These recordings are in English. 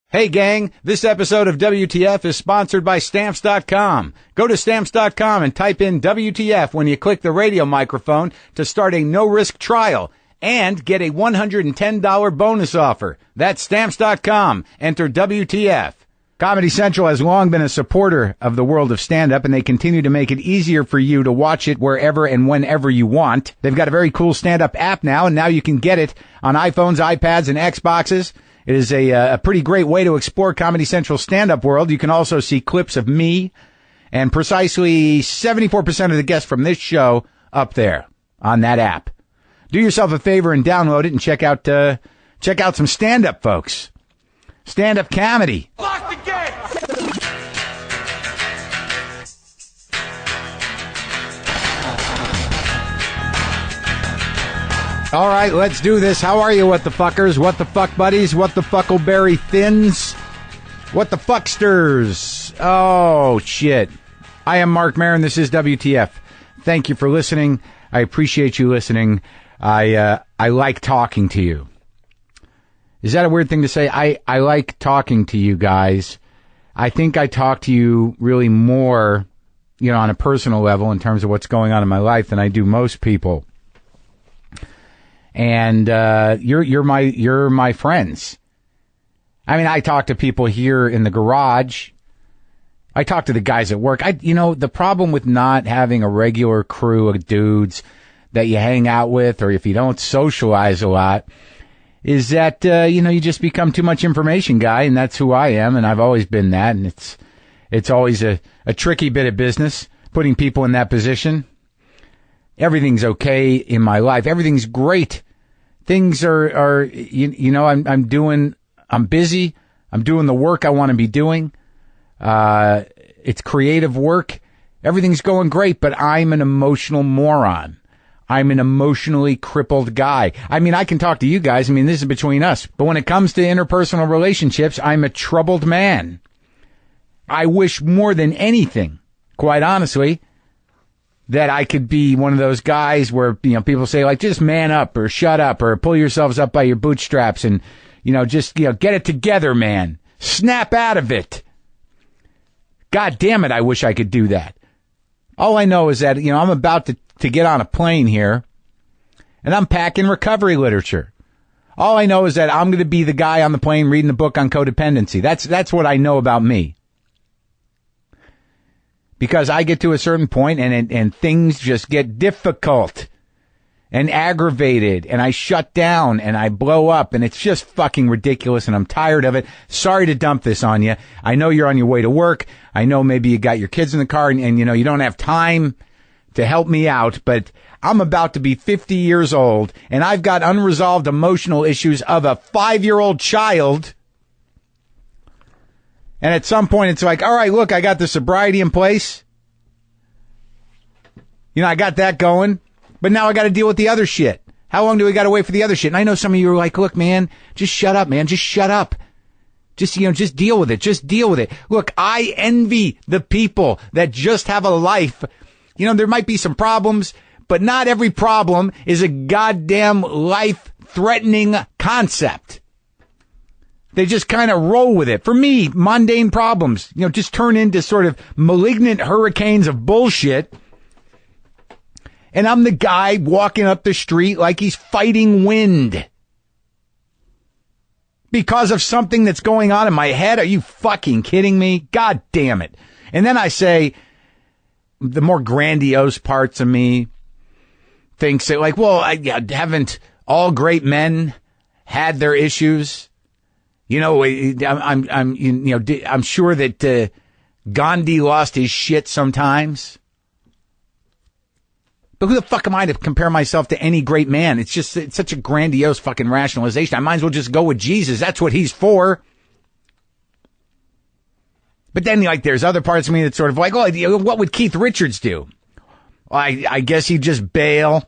Hey gang, this episode of WTF is sponsored by Stamps.com. Go to Stamps.com and type in WTF when you click the radio microphone to start a no-risk trial and get a $110 bonus offer. That's Stamps.com. Enter WTF. Comedy Central has long been a supporter of the world of stand-up, and they continue to make it easier for you to watch it wherever and whenever you want. They've got a very cool stand-up app now, and now you can get it on iPhones, iPads, and Xboxes. It is a pretty great way to explore Comedy Central's stand-up world. You can also see clips of me and precisely 74% of the guests from this show up there on that app. Do yourself a favor and download it and check out some stand-up, folks. Stand-up comedy. Lock the gate! All right, let's do this. How are you, what the fuckers? What the fuck buddies? What the fuckleberry thins? What the fucksters? Oh, shit. I am Marc Maron. This is WTF. Thank you for listening. I appreciate you listening. I like talking to you. Is that a weird thing to say? I like talking to you guys. I think I talk to you really more, on a personal level in terms of what's going on in my life than I do most people. And you're my friends. I mean, I talk to people here in the garage. I talk to the guys at work. The problem with not having a regular crew of dudes that you hang out with, or if you don't socialize a lot, is that you just become too much information guy, and that's who I am, and I've always been that, and it's always a tricky bit of business putting people in that position. Everything's okay in my life. Everything's great. Things are I'm busy. I'm doing the work I want to be doing. It's creative work. Everything's going great, but I'm an emotional moron. I'm an emotionally crippled guy. I mean, I can talk to you guys. I mean, this is between us. But when it comes to interpersonal relationships, I'm a troubled man. I wish more than anything, quite honestly, that I could be one of those guys where, people say, like, just man up or shut up or pull yourselves up by your bootstraps and, just get it together, man. Snap out of it. God damn it, I wish I could do that. All I know is that, I'm about to get on a plane here and I'm packing recovery literature. All I know is that I'm going to be the guy on the plane reading the book on codependency. That's what I know about me. Because I get to a certain point and things just get difficult and aggravated and I shut down and I blow up and it's just fucking ridiculous and I'm tired of it. Sorry to dump this on you. I know you're on your way to work. I know maybe you got your kids in the car and you don't have time to help me out, but I'm about to be 50 years old and I've got unresolved emotional issues of a 5-year-old child. And at some point, it's like, all right, look, I got the sobriety in place. I got that going. But now I got to deal with the other shit. How long do we got to wait for the other shit? And I know some of you are like, look, man, just shut up, man. Just shut up. Just deal with it. Just deal with it. Look, I envy the people that just have a life. There might be some problems, but not every problem is a goddamn life-threatening concept. They just kind of roll with it. For me, mundane problems, just turn into sort of malignant hurricanes of bullshit. And I'm the guy walking up the street like he's fighting wind. Because of something that's going on in my head? Are you fucking kidding me? God damn it. And then I say, the more grandiose parts of me thinks that, like, well, haven't all great men had their issues? I'm sure that Gandhi lost his shit sometimes. But who the fuck am I to compare myself to any great man? It's such a grandiose fucking rationalization. I might as well just go with Jesus. That's what he's for. But then, there's other parts of me that's sort of like, oh, what would Keith Richards do? Well, I guess he'd just bail,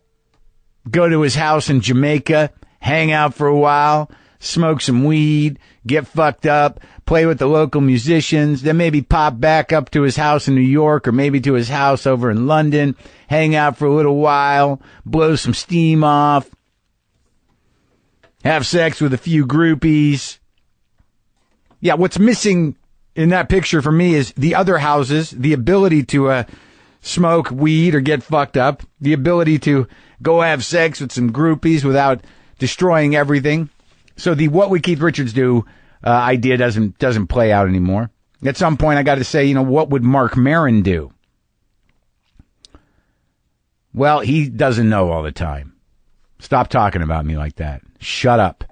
go to his house in Jamaica, hang out for a while, smoke some weed, get fucked up, play with the local musicians, then maybe pop back up to his house in New York or maybe to his house over in London, hang out for a little while, blow some steam off, have sex with a few groupies, Yeah, what's missing in that picture for me is the other houses, the ability to smoke weed or get fucked up, the ability to go have sex with some groupies without destroying everything. So the what would Keith Richards do idea doesn't play out anymore. At some point, I got to say, what would Marc Maron do? Well, he doesn't know all the time. Stop talking about me like that. Shut up.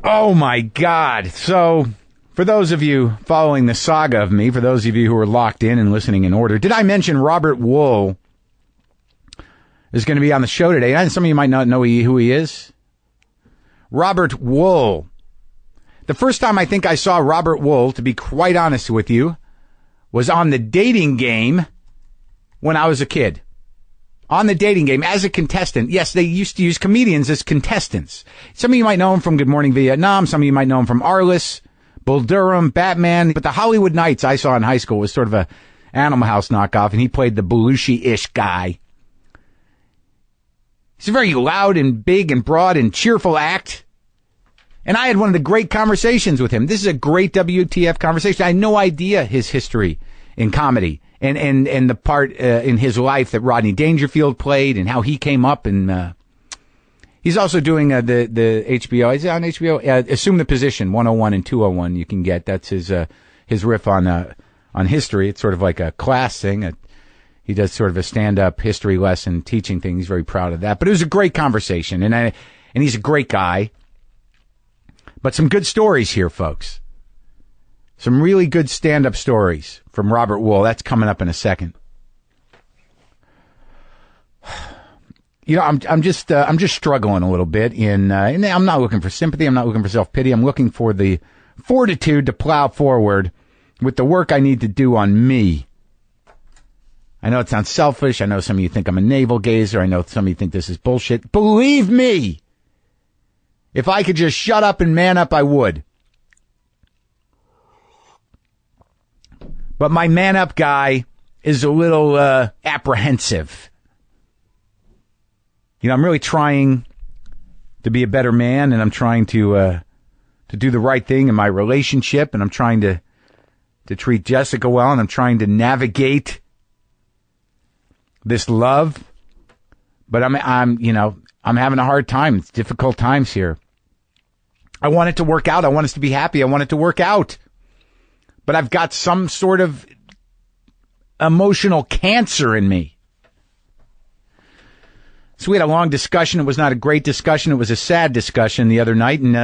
Oh, my God. So, for those of you following the saga of me, for those of you who are locked in and listening in order, did I mention Robert Wuhl is going to be on the show today? And some of you might not know who he is. Robert Wuhl. The first time I think I saw Robert Wuhl, to be quite honest with you, was on The Dating Game when I was a kid. On The Dating Game as a contestant. Yes, they used to use comedians as contestants. Some of you might know him from Good Morning Vietnam. Some of you might know him from Arliss, Bull Durham, Batman. But the Hollywood Nights I saw in high school was sort of a Animal House knockoff, and he played the Belushi-ish guy. He's a very loud and big and broad and cheerful act. And I had one of the great conversations with him. This is a great WTF conversation. I had no idea his history in comedy and the part in his life that Rodney Dangerfield played and how he came up. And he's also doing the HBO. Is it on HBO? Assume the Position 101 and 201. You can get that's his riff on history. It's sort of like a class thing. He does sort of a stand-up history lesson teaching thing. He's very proud of that. But it was a great conversation, and he's a great guy. But some good stories here, folks. Some really good stand-up stories from Robert Wuhl. That's coming up in a second. I'm just struggling a little bit and I'm not looking for sympathy. I'm not looking for self-pity. I'm looking for the fortitude to plow forward with the work I need to do on me. I know it sounds selfish. I know some of you think I'm a navel-gazer. I know some of you think this is bullshit. Believe me, if I could just shut up and man up, I would. But my man up guy is a little apprehensive. I'm really trying to be a better man, and I'm trying to do the right thing in my relationship, and I'm trying to treat Jessica well, and I'm trying to navigate this love. But I'm having a hard time. It's difficult times here. I want it to work out. I want us to be happy. I want it to work out. But I've got some sort of emotional cancer in me. So we had a long discussion. It was not a great discussion. It was a sad discussion the other night, and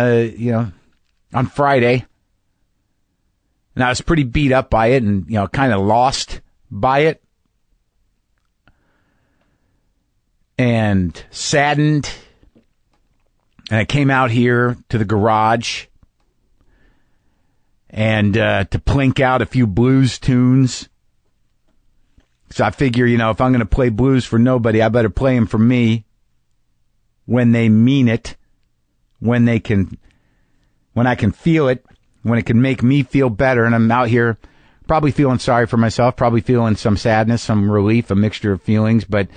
on Friday. And I was pretty beat up by it and, kind of lost by it. And saddened. And I came out here to the garage and to plink out a few blues tunes. So I figure, if I'm going to play blues for nobody, I better play them for me when they mean it, when I can feel it, when it can make me feel better. And I'm out here probably feeling sorry for myself, probably feeling some sadness, some relief, a mixture of feelings. But,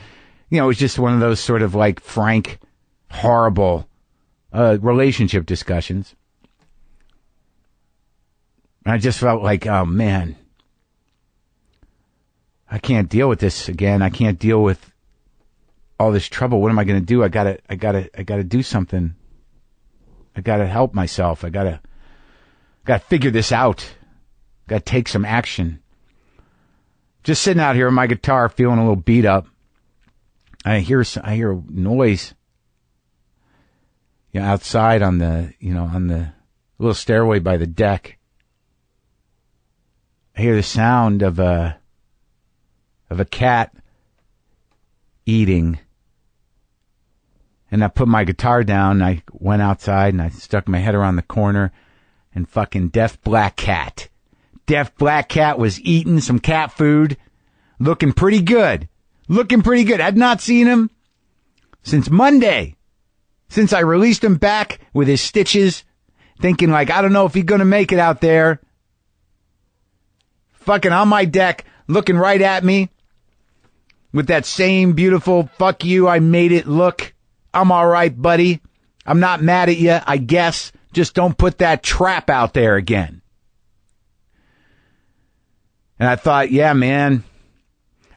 it was just one of those sort of like frank, horrible relationship discussions. And I just felt like, oh man, I can't deal with this again. I can't deal with all this trouble. What am I going to do? I gotta do something. I gotta help myself. I gotta figure this out. Gotta take some action. Just sitting out here with my guitar, feeling a little beat up. I hear a noise. Outside on the little stairway by the deck. I hear the sound of a cat eating. And I put my guitar down, and I went outside, and I stuck my head around the corner, and fucking Deaf Black Cat was eating some cat food, looking pretty good. I'd not seen him since Monday, since I released him back with his stitches, thinking like, I don't know if he's going to make it out there. Fucking on my deck, looking right at me with that same beautiful, fuck you, I made it look. I'm all right, buddy. I'm not mad at you, I guess. Just don't put that trap out there again. And I thought, yeah, man,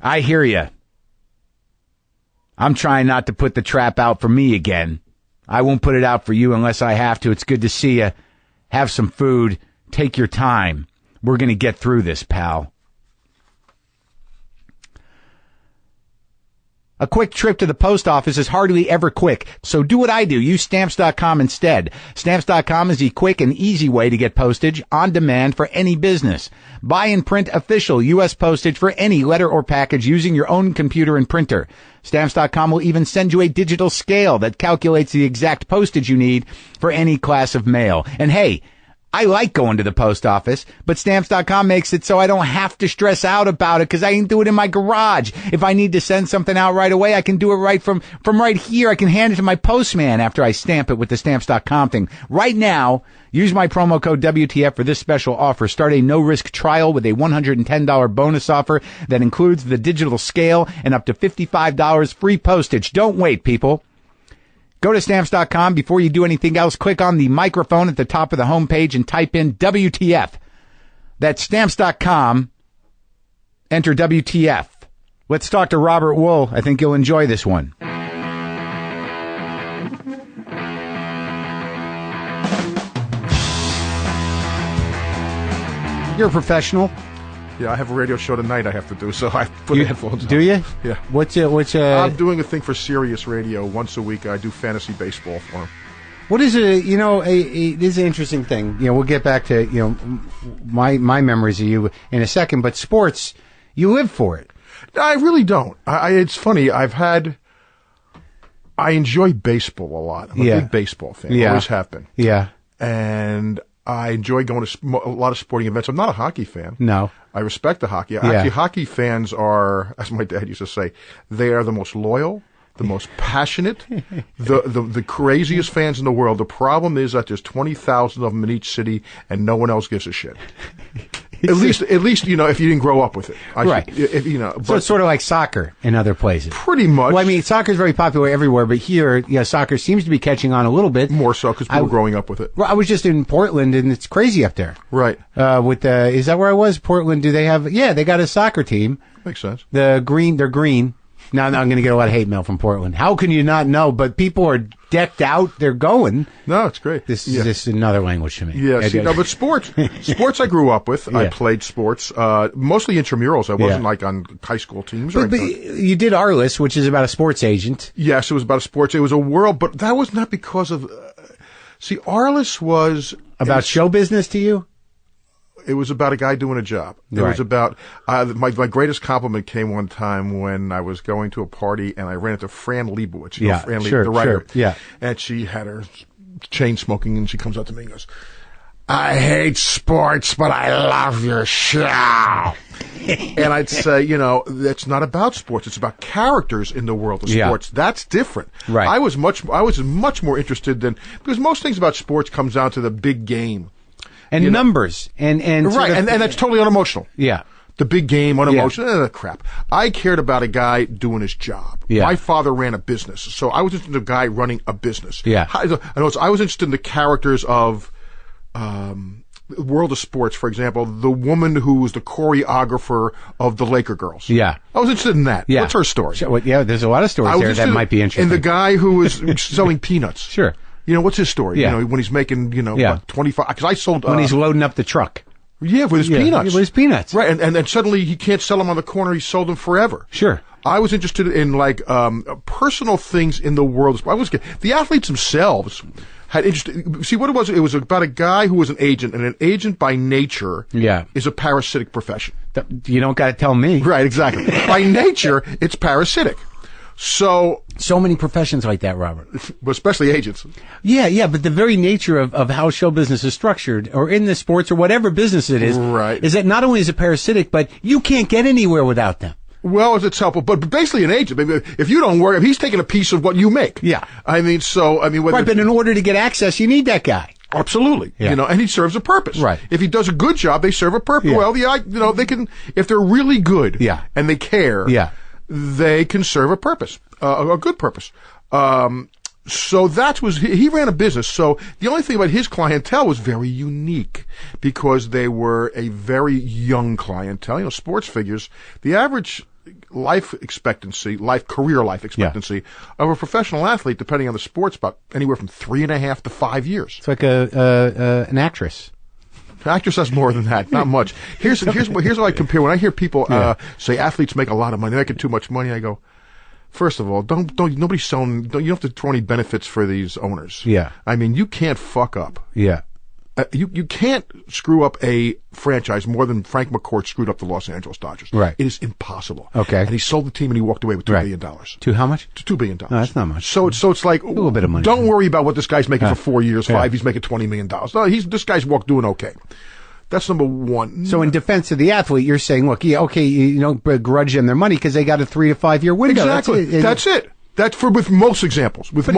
I hear you. I'm trying not to put the trap out for me again. I won't put it out for you unless I have to. It's good to see you. Have some food. Take your time. We're going to get through this, pal. A quick trip to the post office is hardly ever quick, so do what I do. Use Stamps.com instead. Stamps.com is the quick and easy way to get postage on demand for any business. Buy and print official U.S. postage for any letter or package using your own computer and printer. Stamps.com will even send you a digital scale that calculates the exact postage you need for any class of mail. And hey, I like going to the post office, but Stamps.com makes it so I don't have to stress out about it because I can do it in my garage. If I need to send something out right away, I can do it right from right here. I can hand it to my postman after I stamp it with the Stamps.com thing. Right now, use my promo code WTF for this special offer. Start a no-risk trial with a $110 bonus offer that includes the digital scale and up to $55 free postage. Don't wait, people. Go to Stamps.com. Before you do anything else, click on the microphone at the top of the homepage and type in WTF. That's Stamps.com. Enter WTF. Let's talk to Robert Wuhl. I think you'll enjoy this one. You're a professional. Yeah, I have a radio show tonight I have to do, so I put the headphones on. Do you? Yeah. I'm doing a thing for Sirius Radio once a week. I do fantasy baseball for them. What is this is an interesting thing. We'll get back to, my memories of you in a second, but sports, you live for it. I really don't. It's funny. I enjoy baseball a lot. I'm a big baseball fan. Yeah. Always have been. Yeah. And I enjoy going to a lot of sporting events. I'm not a hockey fan. No. I respect the hockey. Actually, hockey fans are, as my dad used to say, they are the most loyal, the most passionate, the craziest fans in the world. The problem is that there's 20,000 of them in each city, and no one else gives a shit. At least, if you didn't grow up with it. Right. So it's sort of like soccer in other places. Pretty much. Well, I mean, soccer is very popular everywhere, but here, soccer seems to be catching on a little bit. More so because people are growing up with it. Well, I was just in Portland, and it's crazy up there. Right. Is that where I was? Portland, do they have, they got a soccer team. Makes sense. They're green. Now I'm going to get a lot of hate mail from Portland. How can you not know? But people are decked out. They're going. No, it's great. This is just another language to me. Yeah, but sports I grew up with. Yeah. I played sports, mostly intramurals. I wasn't like on high school teams. But you did Arliss, which is about a sports agent. Yes, it was about a sports. It was a world, but that was not because of. Arliss was about show business to you. It was about a guy doing a job. It was about my greatest compliment came one time when I was going to a party and I ran into Fran Lebowitz, Fran Lebowitz, the writer. Sure, yeah. And she had her chain smoking and she comes up to me and goes, "I hate sports, but I love your show." And I'd say, that's not about sports. It's about characters in the world of sports. That's different. Right. I was much more interested because most things about sports comes down to the big game. And numbers and right, and that's totally unemotional. Yeah, the big game, unemotional. Crap. I cared about a guy doing his job. Yeah. My father ran a business, so I was interested in a guy running a business. Yeah, I was interested in the characters of world of sports. For example, the woman who was the choreographer of the Laker girls. Yeah, I was interested in that. Yeah. What's her story? Yeah, there's a lot of stories there that might be interesting. And the guy who was selling peanuts. Sure. What's his story? Yeah. When he's making, 25, because I sold. When he's loading up the truck. Yeah, with his peanuts. With his peanuts. Right, and then suddenly he can't sell them on the corner. He sold them forever. Sure. I was interested in, personal things in the world. The athletes themselves had interest. See, what it was? It was about a guy who was an agent, and an agent by nature is a parasitic profession. You don't got to tell me. Right, exactly. By nature, it's parasitic. So many professions like that, Robert. Especially agents. Yeah, but the very nature of how show business is structured, or in the sports, or whatever business it is, is that not only is it parasitic, but you can't get anywhere without them. Well, it's helpful, but basically an agent. If you don't work, if he's taking a piece of what you make. Yeah. But in order to get access, you need that guy. Absolutely. Yeah. And he serves a purpose. Right. If he does a good job, they serve a purpose. Yeah. Well, they can, if they're really good. And they care. Yeah. They can serve a purpose, a good purpose. So he ran a business. So the only thing about his clientele was very unique because they were a very young clientele. Sports figures, the average career life expectancy of a professional athlete, depending on the sports, about anywhere from 3.5 to 5 years. It's like an actress. Actress has more than that, not much. Here's what I compare. When I hear people say athletes make a lot of money, they're making too much money, I go, first of all, nobody's selling. You don't have to throw any benefits for these owners. Yeah. I mean, you can't fuck up. Yeah. You can't screw up a franchise more than Frank McCourt screwed up the Los Angeles Dodgers. Right. It is impossible. Okay. And he sold the team and he walked away with $2 billion. To how much? $2 billion. No, that's not much. So it's like, a little bit of money. Don't worry about what this guy's making for 4 years, 5. He's making $20 million. No, this guy's doing okay. That's number one. So in defense of the athlete, you're saying, look, you don't begrudge them their money because they got a 3 to 5 year window. Exactly. That's it. That's with most examples, with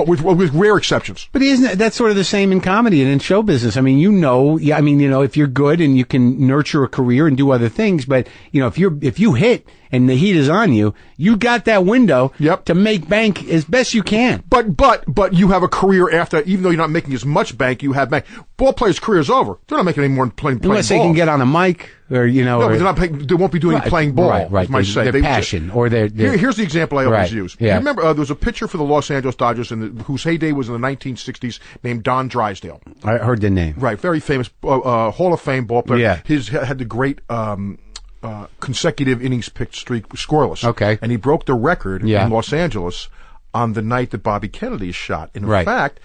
rare exceptions. But isn't that's sort of the same in comedy and in show business? I mean, if you're good and you can nurture a career and do other things, but if you hit and the heat is on you, you got that window to make bank as best you can. But you have a career after, even though you're not making as much bank, you have bank. Ball players' career's over. They're not making any more than playing unless ball. They can get on a mic or No, but they won't be doing playing ball. Right. Their passion or their Here's the example I always use. Yeah. You remember there was a pitcher for the Los Angeles Dodgers whose heyday was in the 1960s named Don Drysdale. I heard the name. Right, very famous Hall of Fame ball player. Yeah. His had the great consecutive innings pitched streak scoreless. Okay. And he broke the record in Los Angeles on the night that Bobby Kennedy is shot. And in fact,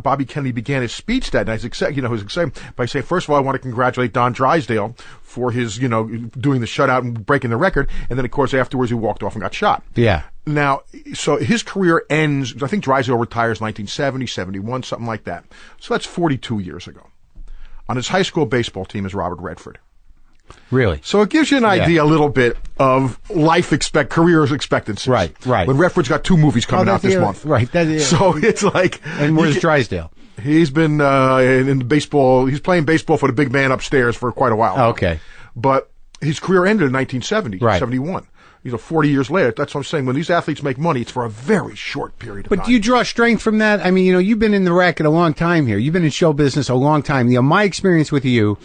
Bobby Kennedy began his speech that night. His excitement by saying, first of all, I want to congratulate Don Drysdale for his, doing the shutout and breaking the record. And then, of course, afterwards he walked off and got shot. Yeah. Now, so his career ends, I think Drysdale retires 1970, 71, something like that. So that's 42 years ago. On his high school baseball team is Robert Redford. Really? So it gives you an idea a little bit of career expectancy. Right. When Redford's got 2 movies coming out this month. Right. So it's like... And where's Drysdale? He's been in baseball. He's playing baseball for the big man upstairs for quite a while. Oh, okay. But his career ended in 1970, right. 71. 40 years later. That's what I'm saying. When these athletes make money, it's for a very short period of time. But do you draw strength from that? I mean, you've been in the racket a long time here. You've been in show business a long time. My experience with you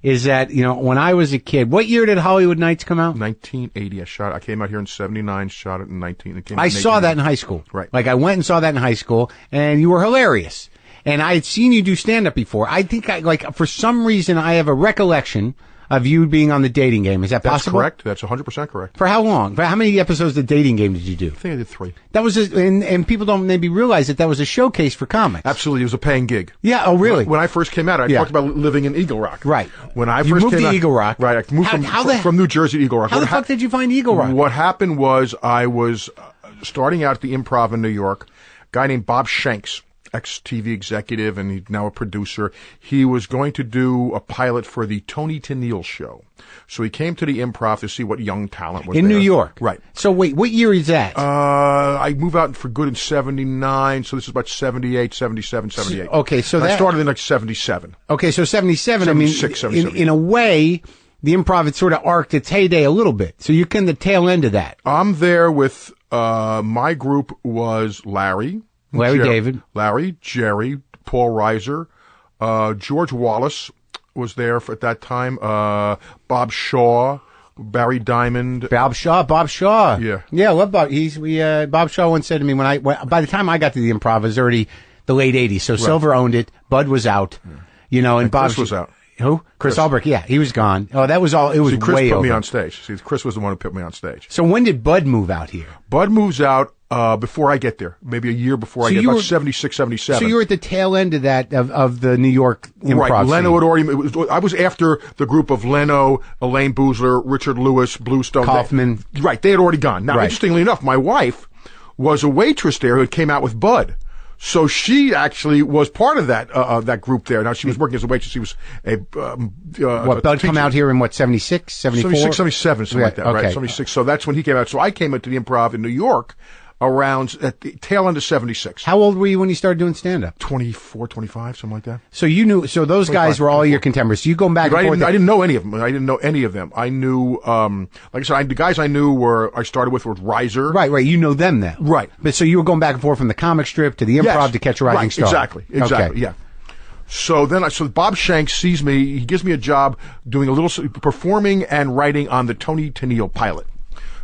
is that, when I was a kid, what year did Hollywood Nights come out? 1980. I came out here in 79, shot it in 19. I saw that in high school. Right. Like I went and saw that in high school, and you were hilarious. And I had seen you do stand-up before. I think for some reason, I have a recollection of you being on the Dating Game. Is that possible? That's correct. That's 100% correct. For how long? For how many episodes of the Dating Game did you do? I think I did 3. That was and people don't maybe realize that was a showcase for comics. Absolutely. It was a paying gig. Yeah. Oh, really? When I first came out, I talked about living in Eagle Rock. Right. When I you first moved came to out, Eagle Rock. Right. I moved from New Jersey to Eagle Rock. How the fuck did you find Eagle Rock? What happened was I was starting out at the Improv in New York. A guy named Bob Shanks, ex-TV executive, and he's now a producer. He was going to do a pilot for the Tony Tennille show. So he came to the Improv to see what young talent was in there. New York. Right. So wait, what year is that? I moved out for good in 79, so this is about 78, 77, 78. Okay, so I started in 77. Okay, so 77, 76, 77. In a way, the Improv had sort of arced its heyday a little bit. So you're kind of the tail end of that. I'm there with, my group was Larry, David, Jerry, Paul Reiser, George Wallace was there at that time, Bob Shaw, Barry Diamond. Bob Shaw. Yeah. Yeah, I love Bob. Bob Shaw once said to me by the time I got to the Improv, it was already the late 80s. So Silver owned it. Bud was out. And Bob Chris was out. Who? Chris Albrecht. Yeah, he was gone. Oh, that was all. It was Chris way put over. me on stage. See, Chris was the one who put me on stage. So when did Bud move out here? Bud moves out before I get there. Maybe a year before I get there. About 76, 77. So you were at the tail end of that, of the New York Improv Right. Leno had scene. already, I was after the group of Leno, Elaine Boozler, Richard Lewis, Bluestone. Kaufman. They had already gone. Now, interestingly enough, my wife was a waitress there who had came out with Bud. So she actually was part of that group there. Now, she was working as a waitress. She was Bud come out here in 76, 74? 76, 77, something like that, okay. right? 76. So that's when he came out. So I came into the Improv in New York, around at the tail end of 76. How old were you when you started doing stand-up? 24, 25, something like that. So you knew, so those guys were all your contemporaries. So you going back and forth. I didn't know any of them. I didn't know any of them. I knew, like I said, the guys I knew I started with Reiser. Right. You know them then. Right. But so you were going back and forth from the comic strip to the improv to Catch a Rising Star. Exactly, okay. yeah. So then, Bob Shanks sees me. He gives me a job doing a little performing and writing on the Tony Tennille pilot.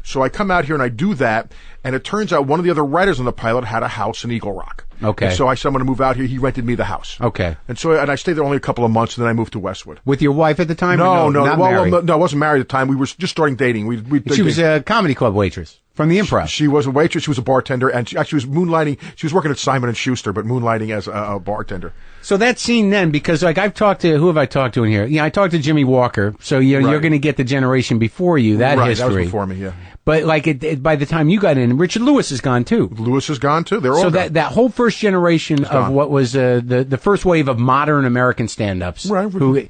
So I come out here and I do that, and it turns out one of the other writers on the pilot had a house in Eagle Rock. Okay. And so I said, I'm going to move out here. He rented me the house. Okay. And I stayed there only a couple of months, and then I moved to Westwood. With your wife at the time? No, not married? I wasn't married at the time. We were just starting dating. She was a comedy club waitress from the improv. She was a waitress. She was a bartender, and she actually was moonlighting. She was working at Simon & Schuster, but moonlighting as a bartender. So that scene then, because like who have I talked to in here? Yeah, I talked to Jimmy Walker. So you're going to get the generation before you, that history. That was before me, yeah. But like by the time you got in, Richard Lewis is gone too. Lewis is gone too. They're all gone. So that whole first generation of what was the first wave of modern American stand-ups, who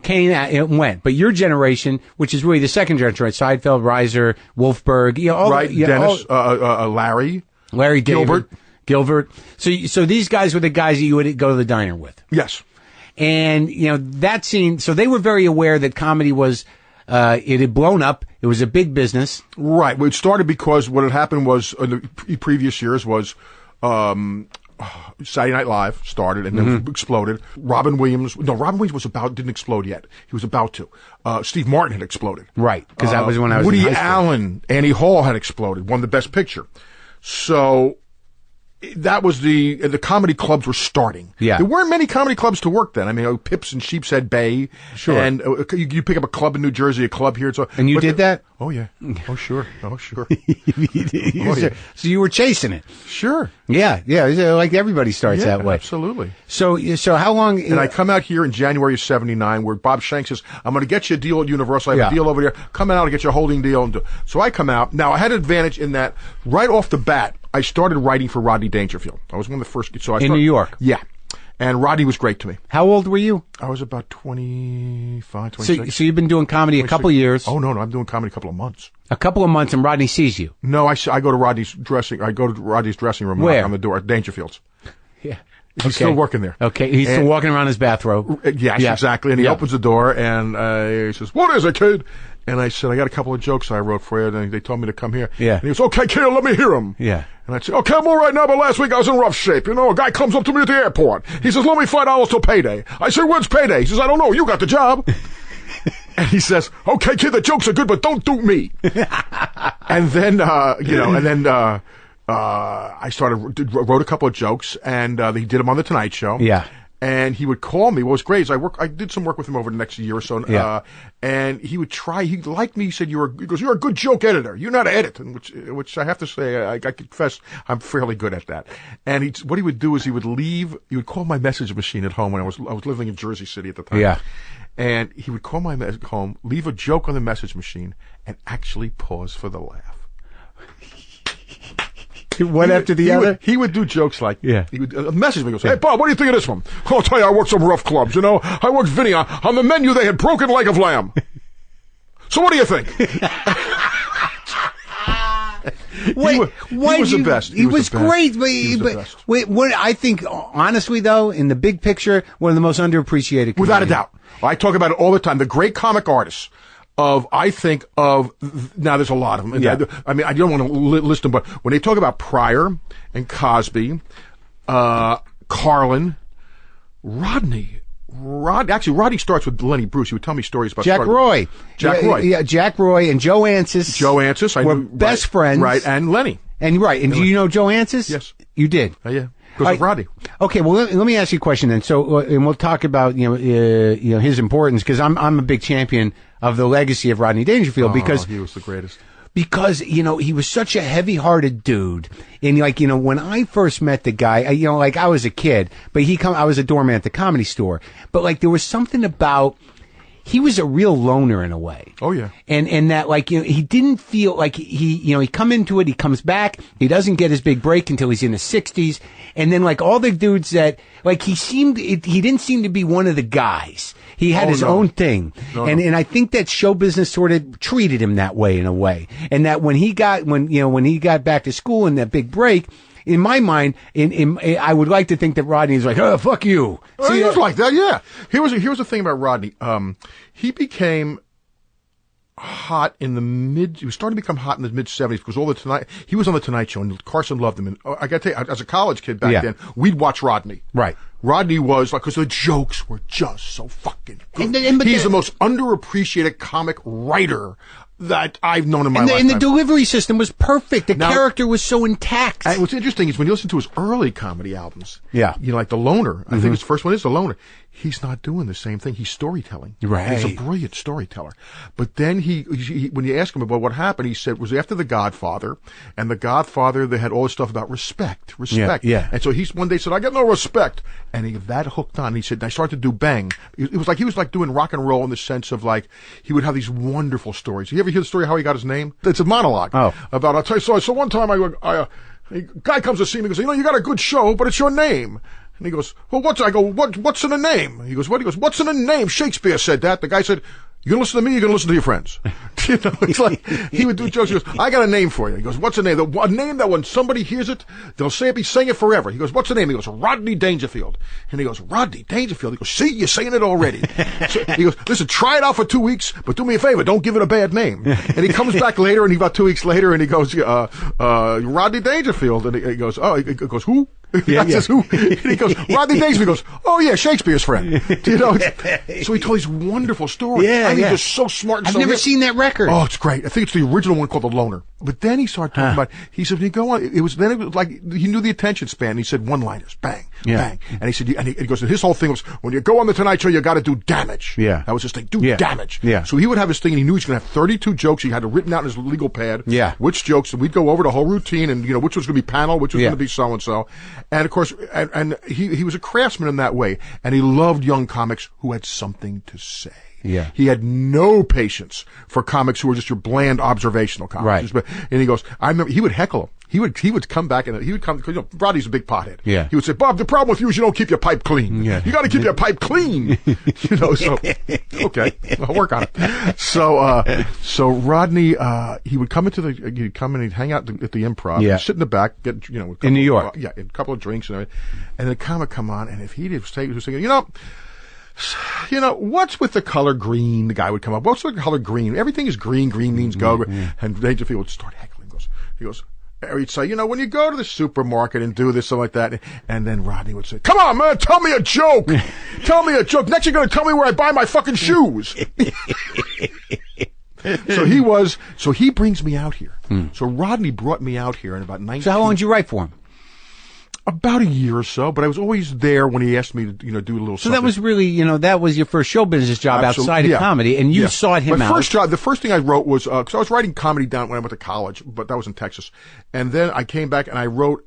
came and went. But your generation, which is really the second generation, right? Seinfeld, Reiser, Wolfberg, Dennis, Larry David, Gilbert. So these guys were the guys that you would go to the diner with. Yes. And that scene. So they were very aware that comedy was. It had blown up. It was a big business. Right. Well, it started because what had happened was in the previous years was Saturday Night Live started and then exploded. Robin Williams didn't explode yet. He was about to. Steve Martin had exploded. Right. Because that was when I was Woody in high school. Allen, Annie Hall had exploded, won the Best Picture. So that was the comedy clubs were starting. Yeah. There weren't many comedy clubs to work then. I mean, Pips and Sheepshead Bay. Sure. And you pick up a club in New Jersey, a club here. And you did that? Oh, yeah. Oh, sure. Oh, sure. So you were chasing it. Sure. Yeah. Like everybody starts that way. Absolutely. So how long? And I come out here in January of 79 where Bob Shanks says, I'm going to get you a deal at Universal. I have a deal over there. Come out and get you a holding deal. So I come out. Now, I had an advantage in that right off the bat, I started writing for Rodney Dangerfield. I was one of the first. In New York? Yeah. And Rodney was great to me. How old were you? I was about 25, 26. So you've been doing comedy 26. A couple of years. Oh, no, I'm doing comedy a couple of months. A couple of months, and Rodney sees you. No, I go to Rodney's dressing room. Where? On the door at Dangerfield's. Yeah. He's still working there. Okay, he's still walking around his bathrobe. Yes, exactly. And he opens the door, and he says, "What is it, kid?" And I said, "I got a couple of jokes I wrote for you." And they told me to come here. Yeah. And he goes, "Okay, kid, let me hear them." Yeah. And I said, "Okay, I'm all right now, but last week I was in rough shape. A guy comes up to me at the airport. He says, 'Loan me $5 till payday.' I said, 'When's payday?' He says, 'I don't know. You got the job.'" And he says, "Okay, kid, the jokes are good, but don't do me." And then, I wrote a couple of jokes, and he did them on the Tonight Show. Yeah. And he would call me. What was great is I did some work with him over the next year or so. Yeah. And he would try. He liked me. He said, "You're a good joke editor. You know how to edit," and which I have to say, I confess, I'm fairly good at that. And what he would do is he would call my message machine at home when I was living in Jersey City at the time. Yeah. And he would call my home, leave a joke on the message machine, and actually pause for the laugh. One after the other? He would do jokes like, yeah. He would message me, goes, "Hey, Bob, what do you think of this one? I'll tell you, I worked some rough clubs, I worked Vinny. On the menu, they had broken leg of lamb. So what do you think?" Wait, he was the best. He was great. But I think, honestly, though, in the big picture, one of the most underappreciated comedians. Without a doubt. I talk about it all the time. The great comic artists now there's a lot of them. Yeah. I mean, I don't want to list them, but when they talk about Pryor and Cosby, Carlin, Rodney starts with Lenny Bruce. He would tell me stories about Jack Roy. Yeah, Jack Roy and Joe Ancis. I were knew, best friends. Right, and Lenny. And do you know Joe Ancis? Yes. You did? Yeah. Because of Rodney. Okay, well, let me ask you a question then. So, and we'll talk about his importance, because I'm a big champion of the legacy of Rodney Dangerfield, because he was the greatest. Because he was such a heavy-hearted dude, and when I first met the guy, I was a kid, but I was a doorman at the Comedy Store, but there was something about he was a real loner in a way. Oh yeah. And that, like, you know, he didn't feel like he come into it, he comes back, he doesn't get his big break until he's in his 60s. And then, like, all the dudes that, like, he didn't seem to be one of the guys. He had his own thing. And I think that show business sort of treated him that way in a way. And that when he got back to school and that big break, in my mind, I would like to think that Rodney was like, oh, fuck you. He was like that, yeah. Here was the thing about Rodney. He became hot in the he was starting to become hot in the mid-70s because he was on the Tonight Show and Carson loved him. And I got to tell you, as a college kid back then, we'd watch Rodney. Right. Rodney was like, because the jokes were just so fucking good. He's the most underappreciated comic writer that I've known in my lifetime. And the delivery system was perfect. The character was so intact. And what's interesting is when you listen to his early comedy albums, you know, like The Loner, I think his first one is The Loner. He's not doing the same thing. He's storytelling. Right. He's a brilliant storyteller. But then he when you ask him about what happened, he said it was after The Godfather, and The Godfather, they had all this stuff about respect. Yeah. And so he one day said, I got no respect. And that hooked on. He said, and I started to do Bang. It was like he was like doing rock and roll in the sense of like, he would have these wonderful stories. You ever hear the story how he got his name? It's a monologue. About, I'll tell you, so one time a guy comes to see me and goes, you know, you got a good show, but it's your name. And he goes, well, what's in a name? He goes, what? He goes, what's in a name? Shakespeare said that. The guy said, you gonna listen to me, you're gonna listen to your friends. You know, it's like, he would do jokes. He goes, I got a name for you. He goes, what's a name? A name that when somebody hears it, they'll be saying it forever. He goes, what's the name? He goes, Rodney Dangerfield. And he goes, Rodney Dangerfield? He goes, see, you're saying it already. So he goes, listen, try it out for 2 weeks, but do me a favor, don't give it a bad name. And he comes back later, and about 2 weeks later, and he goes, Rodney Dangerfield. And he goes, he goes, who? Says, who? And he goes, Rodney Dangerfield. He goes, oh yeah, Shakespeare's friend. You know, so he told these wonderful stories. He's just so smart. And I've never seen that record. Oh, it's great. I think it's the original one called The Loner. But then he started talking about. He said, when you go on, it was like he knew the attention span. And he said one-liners, bang, bang. And he said, and he goes, his whole thing was, when you go on the Tonight Show, you got to do damage. Yeah, that was his thing. Do damage. Yeah. So he would have his thing, and he knew he was going to have 32 jokes. He had it written out in his legal pad. Yeah. Which jokes, and we'd go over the whole routine, and you know which was going to be panel, which was going to be so and so, and of course, and he was a craftsman in that way, and he loved young comics who had something to say. Yeah. He had no patience for comics who were just your bland observational comics. Right. And he goes, I remember, he would heckle them. He would come back and he would come, because, you know, Rodney's a big pothead. Yeah. He would say, Bob, the problem with you is you don't keep your pipe clean. Yeah. You got to keep your pipe clean. You know, so, okay, I'll work on it. So Rodney, he would come he'd come and he'd hang out at the Improv. Yeah. He'd sit in the back, get, you know, in New York. A couple of drinks and everything. And the comic come on, and if he was saying, you know, what's with the color green? The guy would come up. What's with the color green? Everything is green. Green means go. And Dangerfield would start heckling. He goes, or he'd say, you know, when you go to the supermarket and do this, something like that. And then Rodney would say, come on, man, tell me a joke. Tell me a joke. Next you're going to tell me where I buy my fucking shoes. So he brings me out here. So Rodney brought me out here in about 19. So how long did you write for him? About a year or so, but I was always there when he asked me to, you know, do a little. So that was really, that was your first show business job outside of comedy, and you sought him out. The first thing I wrote was because I was writing comedy down when I went to college, but that was in Texas, and then I came back and I wrote.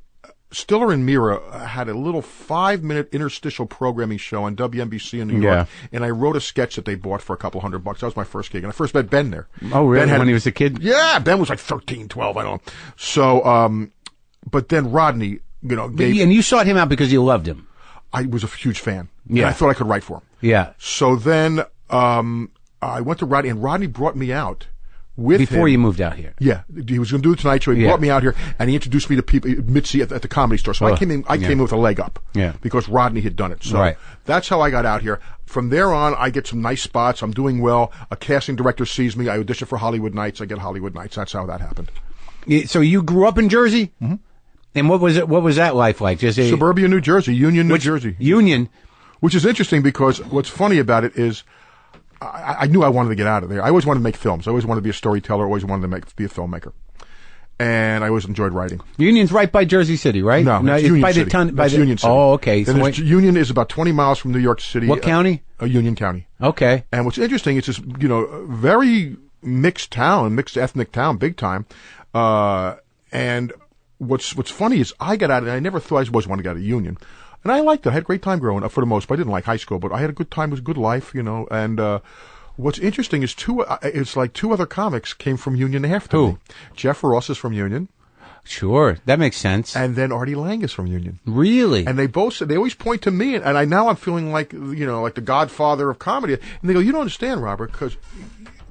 Stiller and Mira had a little 5-minute interstitial programming show on WNBC in New York, and I wrote a sketch that they bought for $200. That was my first gig, and I first met Ben there. Oh, really? When he was a kid? Yeah, Ben was like 13, 12, I don't know. So, but then Rodney. You know, and you sought him out because you loved him. I was a huge fan. Yeah. And I thought I could write for him. Yeah. So then, I went to Rodney, and Rodney brought me out with him. Before you moved out here. Yeah. He was going to do the Tonight Show. He brought me out here, and he introduced me to people, Mitzi at the Comedy Store. So I came in with a leg up. Yeah. Because Rodney had done it. So that's how I got out here. From there on, I get some nice spots. I'm doing well. A casting director sees me. I audition for Hollywood Nights. I get Hollywood Nights. That's how that happened. So you grew up in Jersey? Mm-hmm. And what was it? What was that life like? Just suburbia, New Jersey, Union, New Jersey. Union, which is interesting because what's funny about it is, I knew I wanted to get out of there. I always wanted to make films. I always wanted to be a storyteller. Always wanted to be a filmmaker, and I always enjoyed writing. Union's right by Jersey City, right? No, it's Union by City. the ton. That's Union City. Oh, okay. So Union is about 20 miles from New York City. What county? Union County. Okay. And what's interesting, it's this very mixed town, mixed ethnic town, big time, and. What's funny is I got out, and I never thought I always wanted to get out of Union. And I liked it. I had a great time growing up for the most part. I didn't like high school, but I had a good time. It was a good life, and What's interesting is it's like two other comics came from Union after Who? me. Jeff Ross is from Union. Sure, that makes sense. And then Artie Lang is from Union. Really? And they always point to me, and I'm feeling like, like the godfather of comedy. And they go, you don't understand, Robert,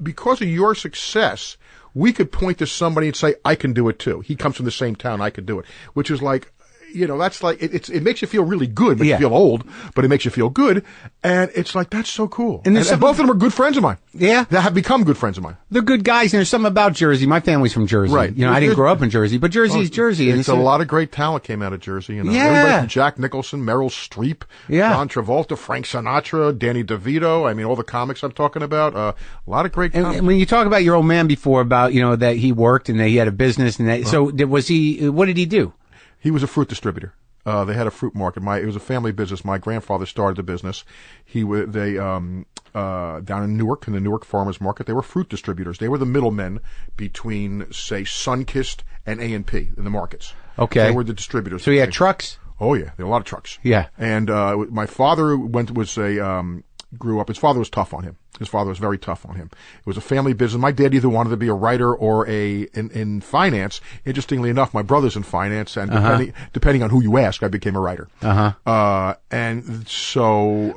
because of your success, we could point to somebody and say, I can do it too. He comes from the same town, I could do it. Which is like, that's like, it makes you feel really good. It makes you feel old, but it makes you feel good. And it's like, that's so cool. And both of them are good friends of mine. Yeah. That have become good friends of mine. They're good guys, and there's something about Jersey. My family's from Jersey. Right. I didn't grow up in Jersey, but Jersey's Jersey. It's a lot of great talent came out of Jersey. Yeah. Everybody from Jack Nicholson, Meryl Streep, John Travolta, Frank Sinatra, Danny DeVito. I mean, all the comics I'm talking about. A lot of great comics. And when you talk about your old man before, about, that he worked and that he had a business, and that, so what did he do? He was a fruit distributor. They had a fruit market. It was a family business. My grandfather started the business. Down in Newark, in the Newark Farmers Market, they were fruit distributors. They were the middlemen between, say, Sunkist and A&P in the markets. Okay. They were the distributors. So he had trucks? Oh, yeah. There were a lot of trucks. Yeah. And my father grew up. His father was tough on him. His father was very tough on him. It was a family business. My dad either wanted to be a writer or in finance. Interestingly enough, my brother's in finance, and depending on who you ask, I became a writer. And so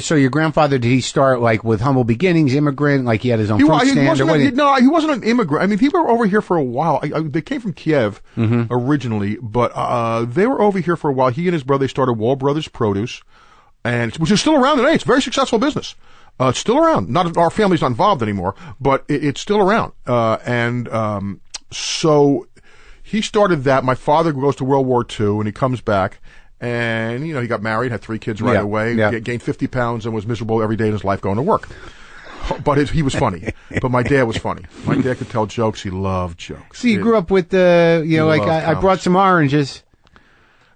so your grandfather, did he start like with humble beginnings, immigrant, like he had his own fruit stand? He wasn't an immigrant. I mean, people were over here for a while. They came from Kiev originally, but they were over here for a while. He and his brother, they started Wall Brothers Produce, which is still around today. It's a very successful business. It's still around. Our family's not involved anymore, but it's still around. So he started that. My father goes to World War II, and he comes back, and he got married, had 3 kids right away, gained 50 pounds, and was miserable every day in his life going to work. But he was funny. But my dad was funny. My dad could tell jokes. He loved jokes. So you grew up with I brought some oranges.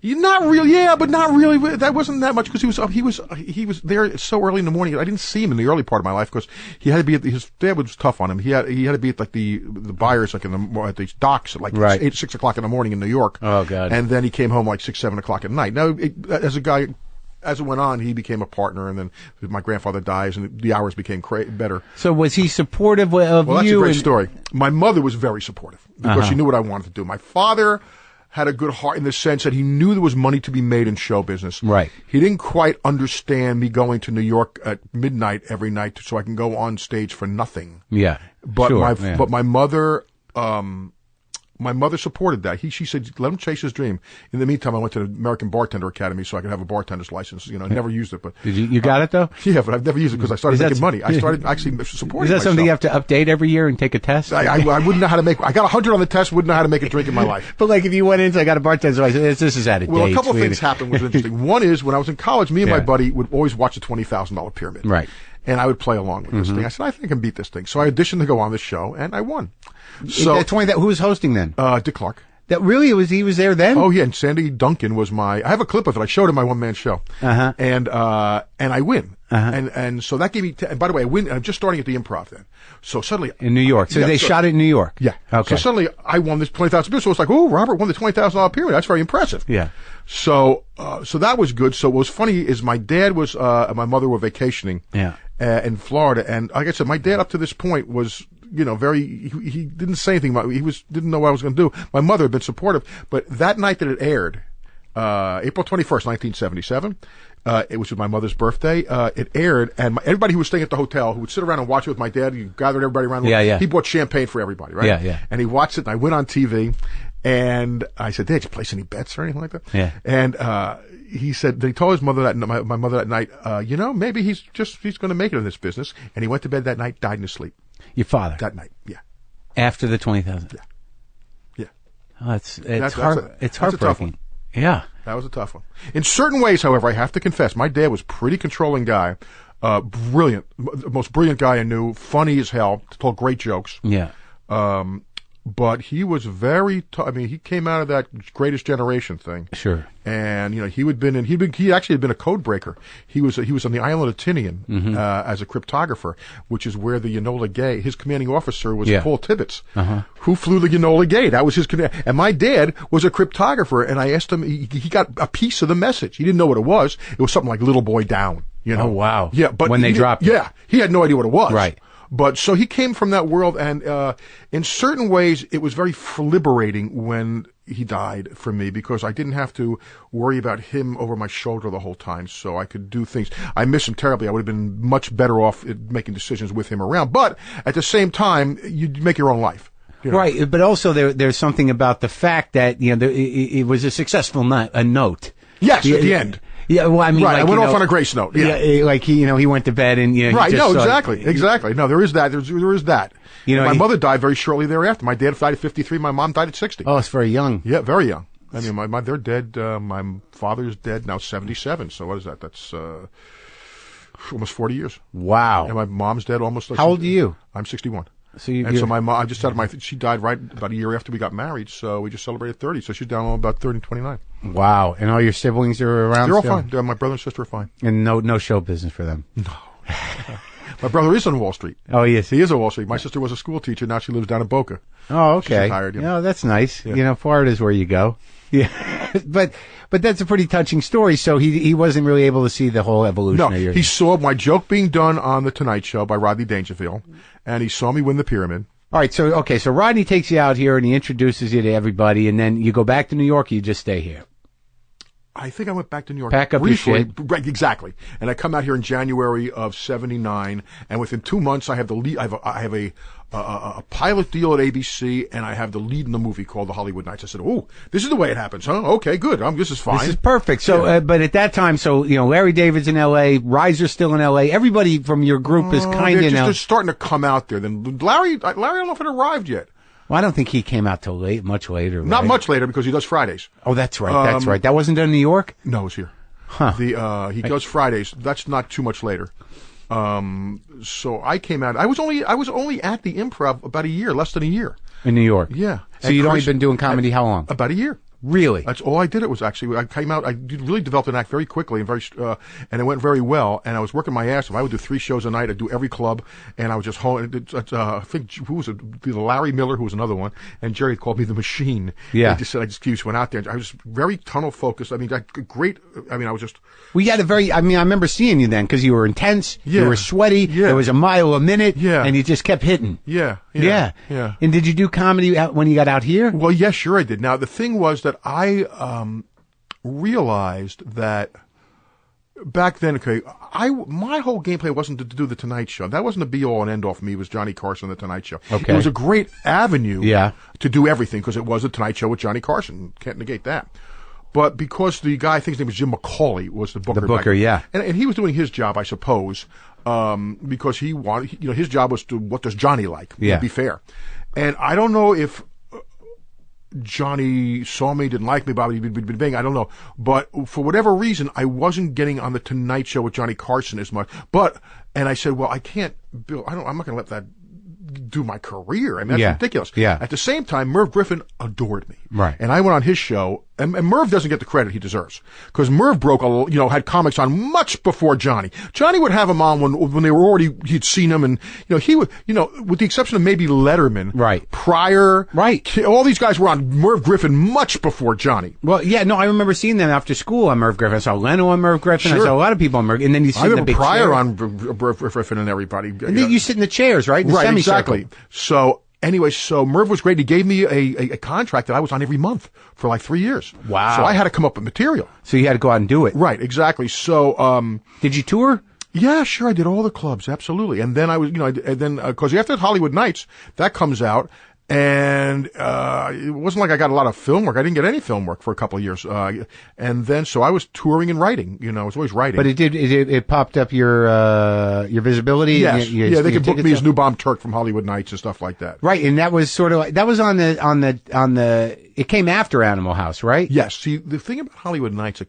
Not really, but not really. That wasn't that much because he was there so early in the morning. I didn't see him in the early part of my life because he had to be his dad was tough on him. He had to be at like the buyers like at these docks at like 6 o'clock in the morning in New York. Oh God! And then he came home like 6, 7 o'clock at night. Now, as it went on, he became a partner, and then my grandfather dies, and the hours became better. So was he supportive of you? Well, that's a great story. My mother was very supportive because she knew what I wanted to do. My father had a good heart in the sense that he knew there was money to be made in show business. Right. He didn't quite understand me going to New York at midnight every night so I can go on stage for nothing. Yeah. But my mother my mother supported that. She said, let him chase his dream. In the meantime, I went to the American Bartender Academy so I could have a bartender's license. I never used it, but did you got it though? Yeah, but I've never used it because I started making money. I started actually supporting myself. Is that something you have to update every year and take a test? I wouldn't know how to make. I got 100 on the test. Wouldn't know how to make a drink in my life. But like if you went in, so I got a bartender's license. This is out of date. Well, a couple of things happened was interesting. One is when I was in college, me and my buddy would always watch the $20,000 Pyramid. Right. And I would play along with this thing. I said, I think I can beat this thing. So I auditioned to go on this show, and I won. So who was hosting then? Dick Clark. That really he was there then? Oh yeah, and Sandy Duncan was I have a clip of it. I showed him my one-man show. And I win. And so that gave me, and by the way, I win. I'm just starting at the Improv then. So suddenly. In New York. So they shot it in New York? Yeah. Okay. So suddenly I won this $20,000. So it's like, oh, Robert won the $20,000 Pyramid. That's very impressive. Yeah. So that was good. So what was funny is my dad and my mother were vacationing. Yeah. In Florida. And like I said, my dad up to this point was, he didn't say anything about it. Didn't know what I was going to do. My mother had been supportive, but that night that it aired, April 21st, 1977, it was my mother's birthday, it aired, and everybody who was staying at the hotel, who would sit around and watch it with my dad, he gathered everybody around. He bought champagne for everybody, right? Yeah. And he watched it, and I went on TV, and I said, Dad, did you place any bets or anything like that? Yeah. And, he said, he told his mother my mother that night, maybe he's going to make it in this business. And he went to bed that night, died in his sleep. Your father? That night, yeah. After the 20,000? Yeah. Oh, it's heartbreaking. Yeah. That was a tough one. In certain ways, however, I have to confess, my dad was a pretty controlling guy. Brilliant. Most brilliant guy I knew. Funny as hell. Told great jokes. Yeah. But he was very he came out of that Greatest Generation thing. Sure. And he actually had been a code breaker. He was on the island of Tinian as a cryptographer, which is where the Enola Gay, his commanding officer was Paul Tibbets, who flew the Enola Gay. That was his and my dad was a cryptographer, and I asked him, he got a piece of the message. He didn't know what it was. It was something like Little Boy Down. You know? Oh, wow. Yeah, but when they dropped it. Yeah, he had no idea what it was. Right. But so he came from that world, and in certain ways, it was very liberating when he died for me, because I didn't have to worry about him over my shoulder the whole time, so I could do things. I miss him terribly. I would have been much better off at making decisions with him around. But at the same time, you make your own life. You know? Right, but also there's something about the fact that it was a successful note. Yes, at the end. Yeah, well, I mean, right. Like, I went off on a grace note. Yeah, like he went to bed and right. He just Exactly. No, there is that. There is that. My mother died very shortly thereafter. My dad died at 53. My mom died at 60. Oh, it's very young. Yeah, very young. I mean, they're dead. My father's dead now, 77. So what is that? That's almost 40 years. Wow. And my mom's dead almost. How old are you? I'm 61. So so my mom, I just said she died right about a year after we got married, so we just celebrated 30. So she's down about 30, 29. Wow. And all your siblings are around? They're all fine. My brother and sister are fine. And no show business for them? No. My brother is on Wall Street. Oh, yes. He is on Wall Street. My sister was a school teacher. Now she lives down in Boca. Oh, okay. She's retired. Yeah, that's nice. Yeah. Florida's where you go. Yeah. but that's a pretty touching story. So he wasn't really able to see the whole evolution of your... He saw my joke being done on The Tonight Show by Rodney Dangerfield, and he saw me win the pyramid. All right, so Rodney takes you out here and he introduces you to everybody, and then you go back to New York, or you just stay here? I think I went back to New York. Pack up briefly, your shit. Right, exactly. And I come out here in January of '79, and within 2 months I have the lead. I have a pilot deal at ABC, and I have the lead in the movie called The Hollywood Nights. I said, "Oh, this is the way it happens, huh? Okay, good. This is fine. This is perfect." So, but at that time, Larry David's in L.A., Reiser's still in L.A. Everybody from your group is kind of they're starting to come out there. Then Larry, I don't know if it arrived yet. Well, I don't think he came out till much later. Not much later, because he does Fridays. Oh, that's right. That's right. That wasn't done in New York? No, it was here. Huh. He does Fridays. That's not too much later. So I came out. I was only at the Improv about a year, less than a year. In New York? Yeah. So you'd only been doing comedy how long? About a year. Really? That's all I did. It was actually, I came out, really developed an act very quickly and and it went very well. And I was working my ass off. I would do 3 shows a night. I'd do every club, and I was just home. I think, who was it? Larry Miller, who was another one, and Jerry called me the Machine. Yeah. I just went out there. I was very tunnel focused. I mean, I was just. We had I remember seeing you then, because you were intense. Yeah. You were sweaty. Yeah. There was a mile a minute. Yeah. And you just kept hitting. Yeah. And did you do comedy when you got out here? Well, yes, sure I did. Now, the thing was that I realized that back then, my whole gameplay wasn't to do the Tonight Show. That wasn't the be-all and end-all for me. It was Johnny Carson, the Tonight Show. Okay. It was a great avenue to do everything, because it was the Tonight Show with Johnny Carson. Can't negate that. But because the guy, I think his name was Jim McCauley, was the booker. The booker, yeah. And he was doing his job, I suppose, because he wanted, his job was to, what does Johnny like? Yeah. To be fair. And I don't know if Johnny saw me, didn't like me, Bobby, bang, I don't know. But for whatever reason, I wasn't getting on the Tonight Show with Johnny Carson as much. And I said, well, I can't, Bill, I'm not going to let that do my career. I mean, that's ridiculous. Yeah. At the same time, Merv Griffin adored me. Right. And I went on his show, and Merv doesn't get the credit he deserves, because Merv had comics on much before Johnny. Johnny would have him on when they were already, he'd seen him, and, he would, with the exception of maybe Letterman. Right. Pryor. Right. All these guys were on Merv Griffin much before Johnny. Well, yeah, no, I remember seeing them after school on Merv Griffin. I saw Leno on Merv Griffin. Sure. I saw a lot of people on Merv, and then you sit in the big Pryor chair. on Merv Griffin and everybody. And then you sit in the chairs, right? In the right, semicircle. exactly. So Merv was great. He gave me a contract that I was on every month for like 3 years. Wow. So I had to come up with material. So you had to go out and do it. Right, exactly. So, did you tour? Yeah, sure. I did all the clubs. Absolutely. And then I was, cause after Hollywood Nights, that comes out. And, it wasn't like I got a lot of film work. I didn't get any film work for a couple of years. And then, so I was touring and writing, I was always writing. But it popped up your visibility? Yes. They could book me as New Bomb Turk from Hollywood Nights and stuff like that. Right. And that was sort of like, that was on the, it came after Animal House, right? Yes. See, the thing about Hollywood Nights,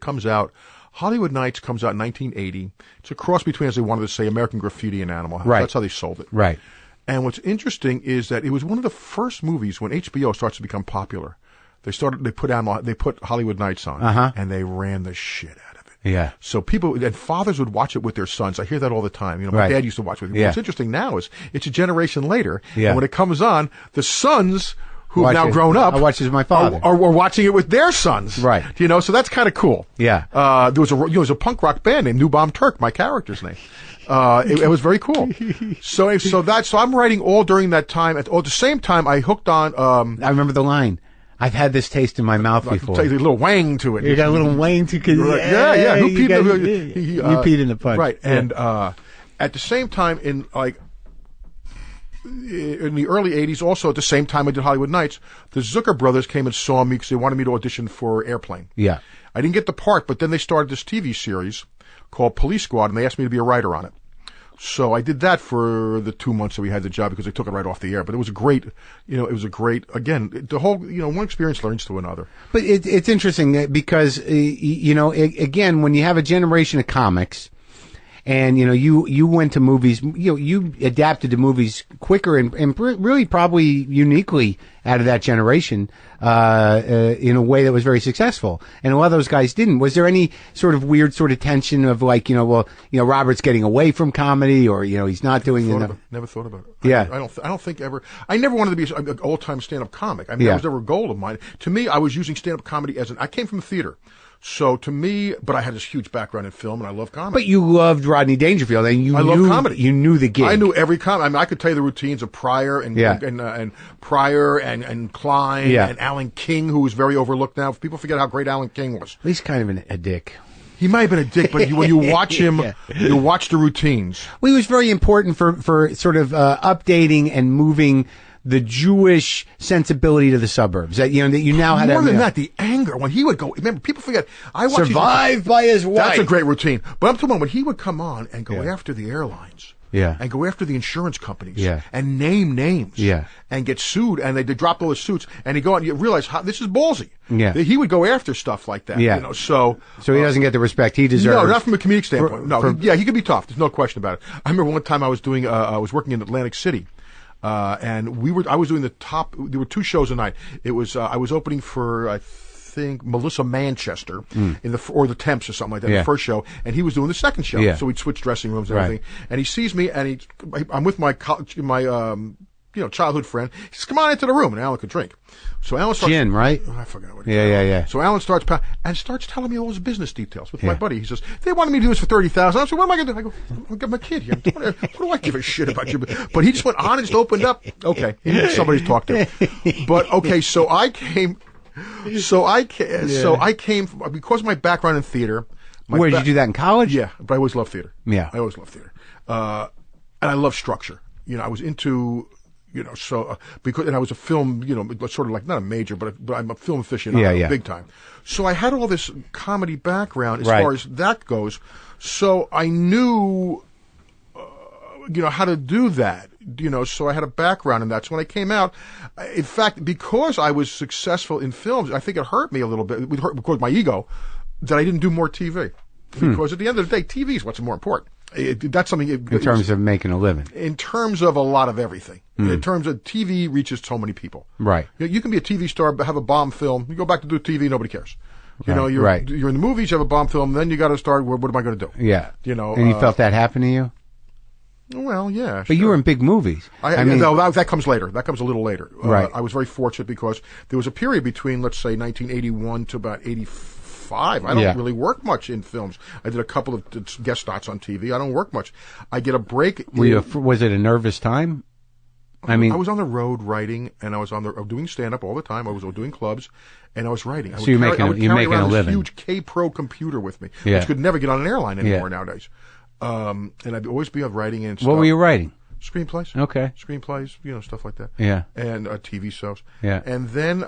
Hollywood Nights comes out in 1980. It's a cross between, as they wanted to say, American Graffiti and Animal House. Right. That's how they sold it. Right. And what's interesting is that it was one of the first movies when HBO starts to become popular. They put Hollywood Nights on, and they ran the shit out of it. Yeah. So people and fathers would watch it with their sons. I hear that all the time. My dad used to watch it with me. Yeah. What's interesting now is it's a generation later, Yeah. and when it comes on, the sons who have now grown up. I watched it with my father. Or were watching it with their sons. Right. You know, so that's kind of cool. Yeah. There was a punk rock band named New Bomb Turk, my character's name. It was very cool. So I'm writing all during that time. At the same time, I hooked on. I remember the line. I've had this taste in my mouth before. Take a little wang to it. You got a little wang to it. Yeah. Who peed you peed in the punch. Right. Yeah. And at the same time, in the early 80s, also at the same time I did Hollywood Nights, the Zucker brothers came and saw me because they wanted me to audition for Airplane. Yeah. I didn't get the part, but then they started this TV series called Police Squad, and they asked me to be a writer on it. So I did that for the 2 months that we had the job because they took it right off the air. But it was again, the whole, one experience learns to another. But it's interesting because, again, when you have a generation of comics, and, you went to movies, you adapted to movies quicker and really probably uniquely out of that generation, in a way that was very successful. And a lot of those guys didn't. Was there any sort of weird sort of tension of Robert's getting away from comedy or, he's not doing enough? Never thought about it. Yeah. I don't think ever. I never wanted to be an all-time stand-up comic. I mean, that was never a goal of mine. To me, I was using stand-up comedy I came from theater. So to me, but I had this huge background in film, and I love comedy. But you loved Rodney Dangerfield, and I love comedy. You knew the gig. I knew every comedy. I mean, I could tell you the routines of Pryor and Pryor and Klein and Alan King, who is very overlooked now. People forget how great Alan King was. He's kind of a dick. He might have been a dick, but when you watch him, you watch the routines. Well, he was very important for sort of updating and moving the Jewish sensibility to the suburbs. That you now had more than that, the anger when he would go. Remember, people forget. I watched Survived by his wife. That's a great routine. But I'm talking about when he would come on and go after the airlines. Yeah. And go after the insurance companies. Yeah. And name names. Yeah. And get sued. And they dropped all the suits. And he'd go out and you realize this is ballsy. Yeah. He would go after stuff like that. Yeah. So he doesn't get the respect he deserves. No, not from a comedic standpoint. He could be tough. There's no question about it. I remember one time I was working in Atlantic City. And I was doing there were 2 shows a night. It was, I was opening for, I think, Melissa Manchester or the Temps or something like that, in the first show, and he was doing the second show. Yeah. So we'd switch dressing rooms and everything. And he sees me, and I'm with my childhood friend. He says, come on into the room, and Alan could drink. So Alan starts... Gin, right? I forgot what Yeah. So Alan starts telling me all his business details with my buddy. He says, they wanted me to do this for $30,000. I said, what am I going to do? I go, I'll get my kid here. What do I give a shit about you? But he just went on and just opened up. Okay, he needed somebody to talk to. But, okay, so I came... So I came because of my background in theater. Where did you do that in college? Yeah, but I always loved theater. Yeah, I always loved theater, and I love structure. I was into, and I was a film, sort of like not a major, but I'm a film aficionado, big time. So I had all this comedy background as far as that goes. So I knew, how to do that. So I had a background in that. So when I came out, in fact, because I was successful in films, I think it hurt me a little bit. It hurt because my ego that I didn't do more TV. Because at the end of the day, TV is what's more important. That's something. In terms of making a living. In terms of a lot of everything. In terms of TV reaches so many people. Right. You can be a TV star, but have a bomb film. You go back to do TV, nobody cares. You're in the movies, you have a bomb film, then you got to start. What am I going to do? Yeah. And you felt that happen to you? Well, yeah. But you were in big movies. I mean, that comes later. That comes a little later. Right. I was very fortunate because there was a period between, let's say, 1981 to about 85. I don't really work much in films. I did a couple of guest spots on TV. I don't work much. I get a break. Was it a nervous time? I mean, I was on the road writing, and I was doing stand-up all the time. I was doing clubs, and I was writing. So you're making a living. This huge K-Pro computer with me, which could never get on an airline anymore nowadays. And I'd always be out writing and stuff. What were you writing? Screenplays. Okay. Screenplays, stuff like that. Yeah. And TV shows. Yeah. And then...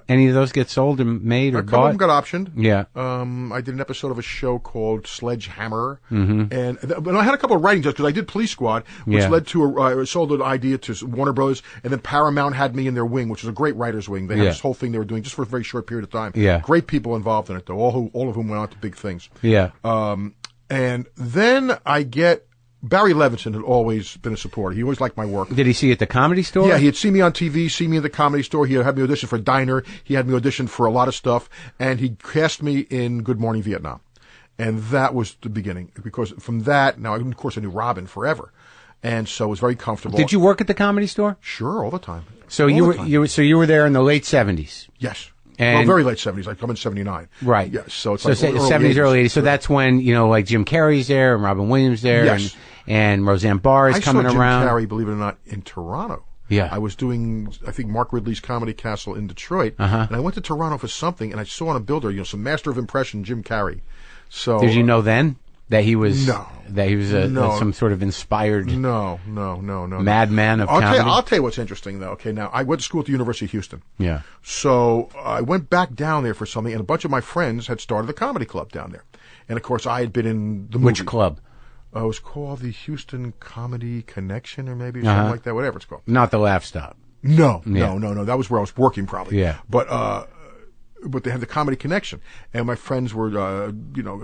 any of those get sold and made or bought? A couple of them got optioned. Yeah. I did an episode of a show called Sledgehammer. Mm-hmm. And I had a couple of writing jobs because I did Police Squad, which led to sold an idea to Warner Brothers, and then Paramount had me in their wing, which was a great writer's wing. They had this whole thing they were doing just for a very short period of time. Yeah. Great people involved in it, though, all of whom went on to big things. Yeah. And then I get... Barry Levinson had always been a supporter. He always liked my work. Did he see you at the Comedy Store? Yeah, he had seen me on TV, see me at the Comedy Store. He had me audition for Diner. He had me audition for a lot of stuff. And he cast me in Good Morning Vietnam. And that was the beginning. Because from that, now, of course, I knew Robin forever. And so it was very comfortable. Did you work at the Comedy Store? Sure, all the time. So you were there in the late 70s. Yes. And very late 70s. I come in 79. Right. Yes. So it's so like 70s, early 80s. So that's when, like Jim Carrey's there and Robin Williams there. Yes. And Roseanne Barr is coming around. I saw Jim Carrey, believe it or not, in Toronto. Yeah. I was doing, I think, Mark Ridley's Comedy Castle in Detroit. And I went to Toronto for something, and I saw on a billboard, some master of impression, Jim Carrey. So did you know then that he was No. some sort of inspired No. madman of comedy? I'll tell you what's interesting, though. Okay, now, I went to school at the University of Houston. Yeah. So I went back down there for something, and a bunch of my friends had started a comedy club down there. And, of course, I had been in the movies. Which club? It was called the Houston Comedy Connection, or maybe something like that, whatever it's called. Not the Laugh Stop. No. That was where I was working, probably. Yeah. But they had the Comedy Connection, and my friends were, a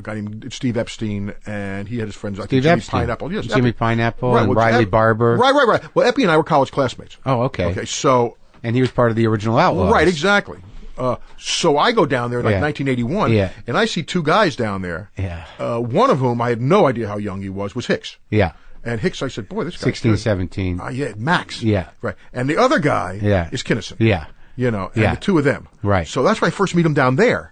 guy named Steve Epstein, and he had his friends, Steve Jimmy Epstein. Pineapple. Yes, Jimmy Epi. Pineapple and Riley Barber. Right. Well, Epi and I were college classmates. Oh, okay. Okay, so. And he was part of the original Outlaws. Right, exactly. So I go down there in 1981, and I see two guys down there. Yeah. One of whom I had no idea how young he was Hicks. Yeah. And Hicks, I said, boy, this guy's 16, good. 17. Yeah, Max. Yeah. Right. And the other guy is Kinnison. Yeah. And the two of them. Right. So that's why I first meet them down there.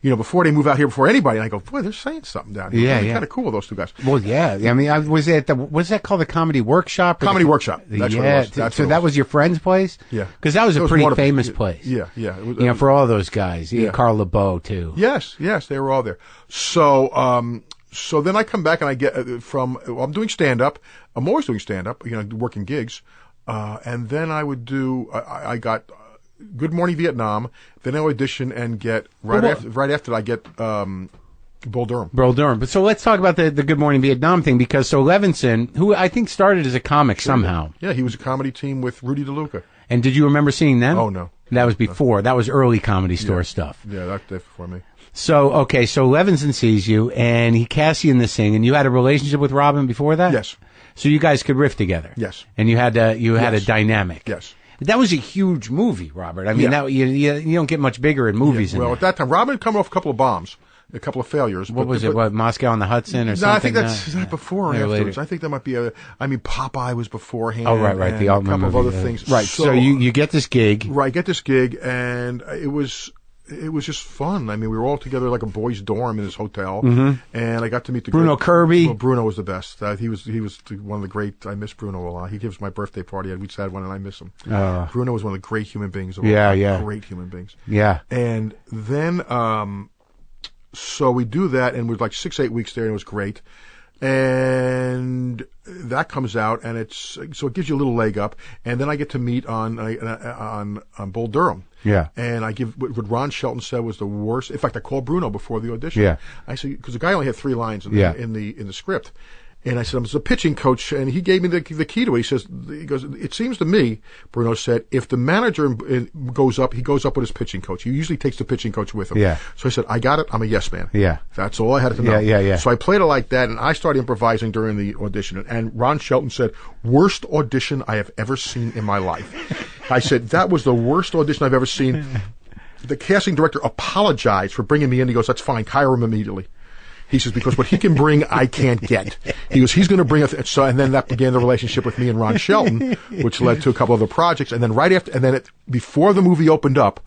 Before they move out here, before anybody. And I go, boy, they're saying something down here. Yeah. Kind of cool, those two guys. Well, yeah. I mean, was that called the Comedy Workshop? Comedy Workshop. That's what it was. So that was your friend's place? Yeah. Because that was a pretty famous place. Yeah. It was, for all those guys. Yeah. Carl LeBeau, too. Yes, they were all there. So, so then I come back and I get I'm doing stand-up. I'm always doing stand-up, working gigs. And then I would do, I got Good Morning Vietnam, then I audition and get, right after I get Bull Durham. Bull Durham. But so let's talk about the Good Morning Vietnam thing, because Levinson, who I think started as a comic somehow. Yeah, he was a comedy team with Rudy DeLuca. And did you remember seeing them? Oh, no. That was before. That was early Comedy Store stuff. Yeah, that's before me. So Levinson sees you, and he casts you in this thing, and you had a relationship with Robin before that? Yes. So you guys could riff together? Yes. And you had a dynamic? Yes. That was a huge movie, Robert. I mean, you don't get much bigger in movies. Well, at that time, Robin had come off a couple of bombs, a couple of failures. What was it? Moscow on the Hudson or something? No, I think that's before or afterwards. I think that might be Popeye was beforehand. Oh, right. The a couple of other things. Right. So you get this gig. Right, get this gig, and it was just fun. I mean, we were all together like a boys' dorm in this hotel, and I got to meet Bruno Kirby. Well, Bruno was the best. He was one of the great. I miss Bruno a lot. He gives my birthday party. We had one, and I miss him. Bruno was one of the great human beings. Great human beings. Yeah. And then, so we do that, and we're like 6-8 weeks there, and it was great. And that comes out, and it gives you a little leg up, and then I get to meet on Bull Durham. Yeah. And I give what Ron Shelton said was the worst. In fact, I called Bruno before the audition. Yeah. I said, because the guy only had 3 lines in the script. And I said, I'm a pitching coach, and he gave me the key to it. He goes, it seems to me, Bruno said, if the manager goes up, he goes up with his pitching coach. He usually takes the pitching coach with him. Yeah. So I said, I got it. I'm a yes man. Yeah. That's all I had to know. Yeah. So I played it like that, and I started improvising during the audition. And Ron Shelton said, worst audition I have ever seen in my life. I said, that was the worst audition I've ever seen. The casting director apologized for bringing me in. He goes, that's fine. Hire him immediately. He says, because what he can bring, I can't get. He goes, he's going to bring it. So, and then that began the relationship with me and Ron Shelton, which led to a couple other projects. And then before the movie opened up,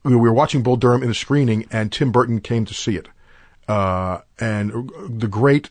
we were watching Bull Durham in the screening, and Tim Burton came to see it. And the great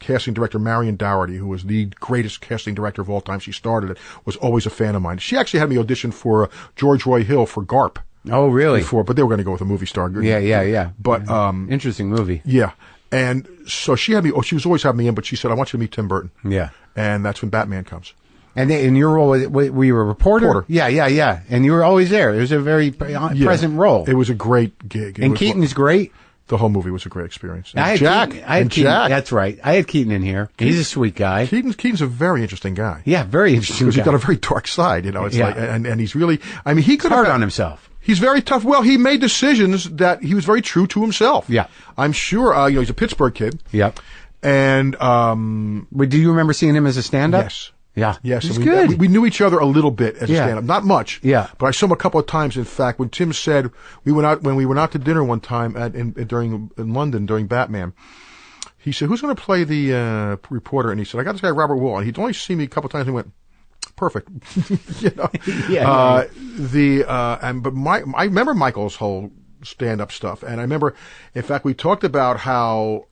casting director, Marion Dougherty, who was the greatest casting director of all time, she started it, was always a fan of mine. She actually had me audition for George Roy Hill for Garp. Oh, really? Before, but they were going to go with a movie star. Yeah. But interesting movie. Yeah, and so she had me. Oh, she was always having me in, but she said, "I want you to meet Tim Burton." Yeah, and that's when Batman comes. And in your role, were you a reporter? Yeah. And you were always there. It was a very present role. It was a great gig. And Keaton's great. The whole movie was a great experience. And Jack. Jack. That's right. I had Keaton in here. He's a sweet guy. Keaton's a very interesting guy. Yeah, very interesting. Because he's got a very dark side, It's like, and he's really. I mean, he could hard on himself. He's very tough. Well, he made decisions that he was very true to himself. Yeah, I'm sure. He's a Pittsburgh kid. Yeah, and do you remember seeing him as a stand-up? Yes. Yeah. Yes. He's good. We knew each other a little bit as a stand-up, not much. Yeah. But I saw him a couple of times. In fact, when Tim said we went out to dinner one time in London during Batman, he said, "Who's going to play the reporter?" And he said, "I got this guy Robert Wuhl." And he'd only seen me a couple of times. And he went, perfect. You know? I remember Michael's whole stand-up stuff, and I remember, in fact, we talked about how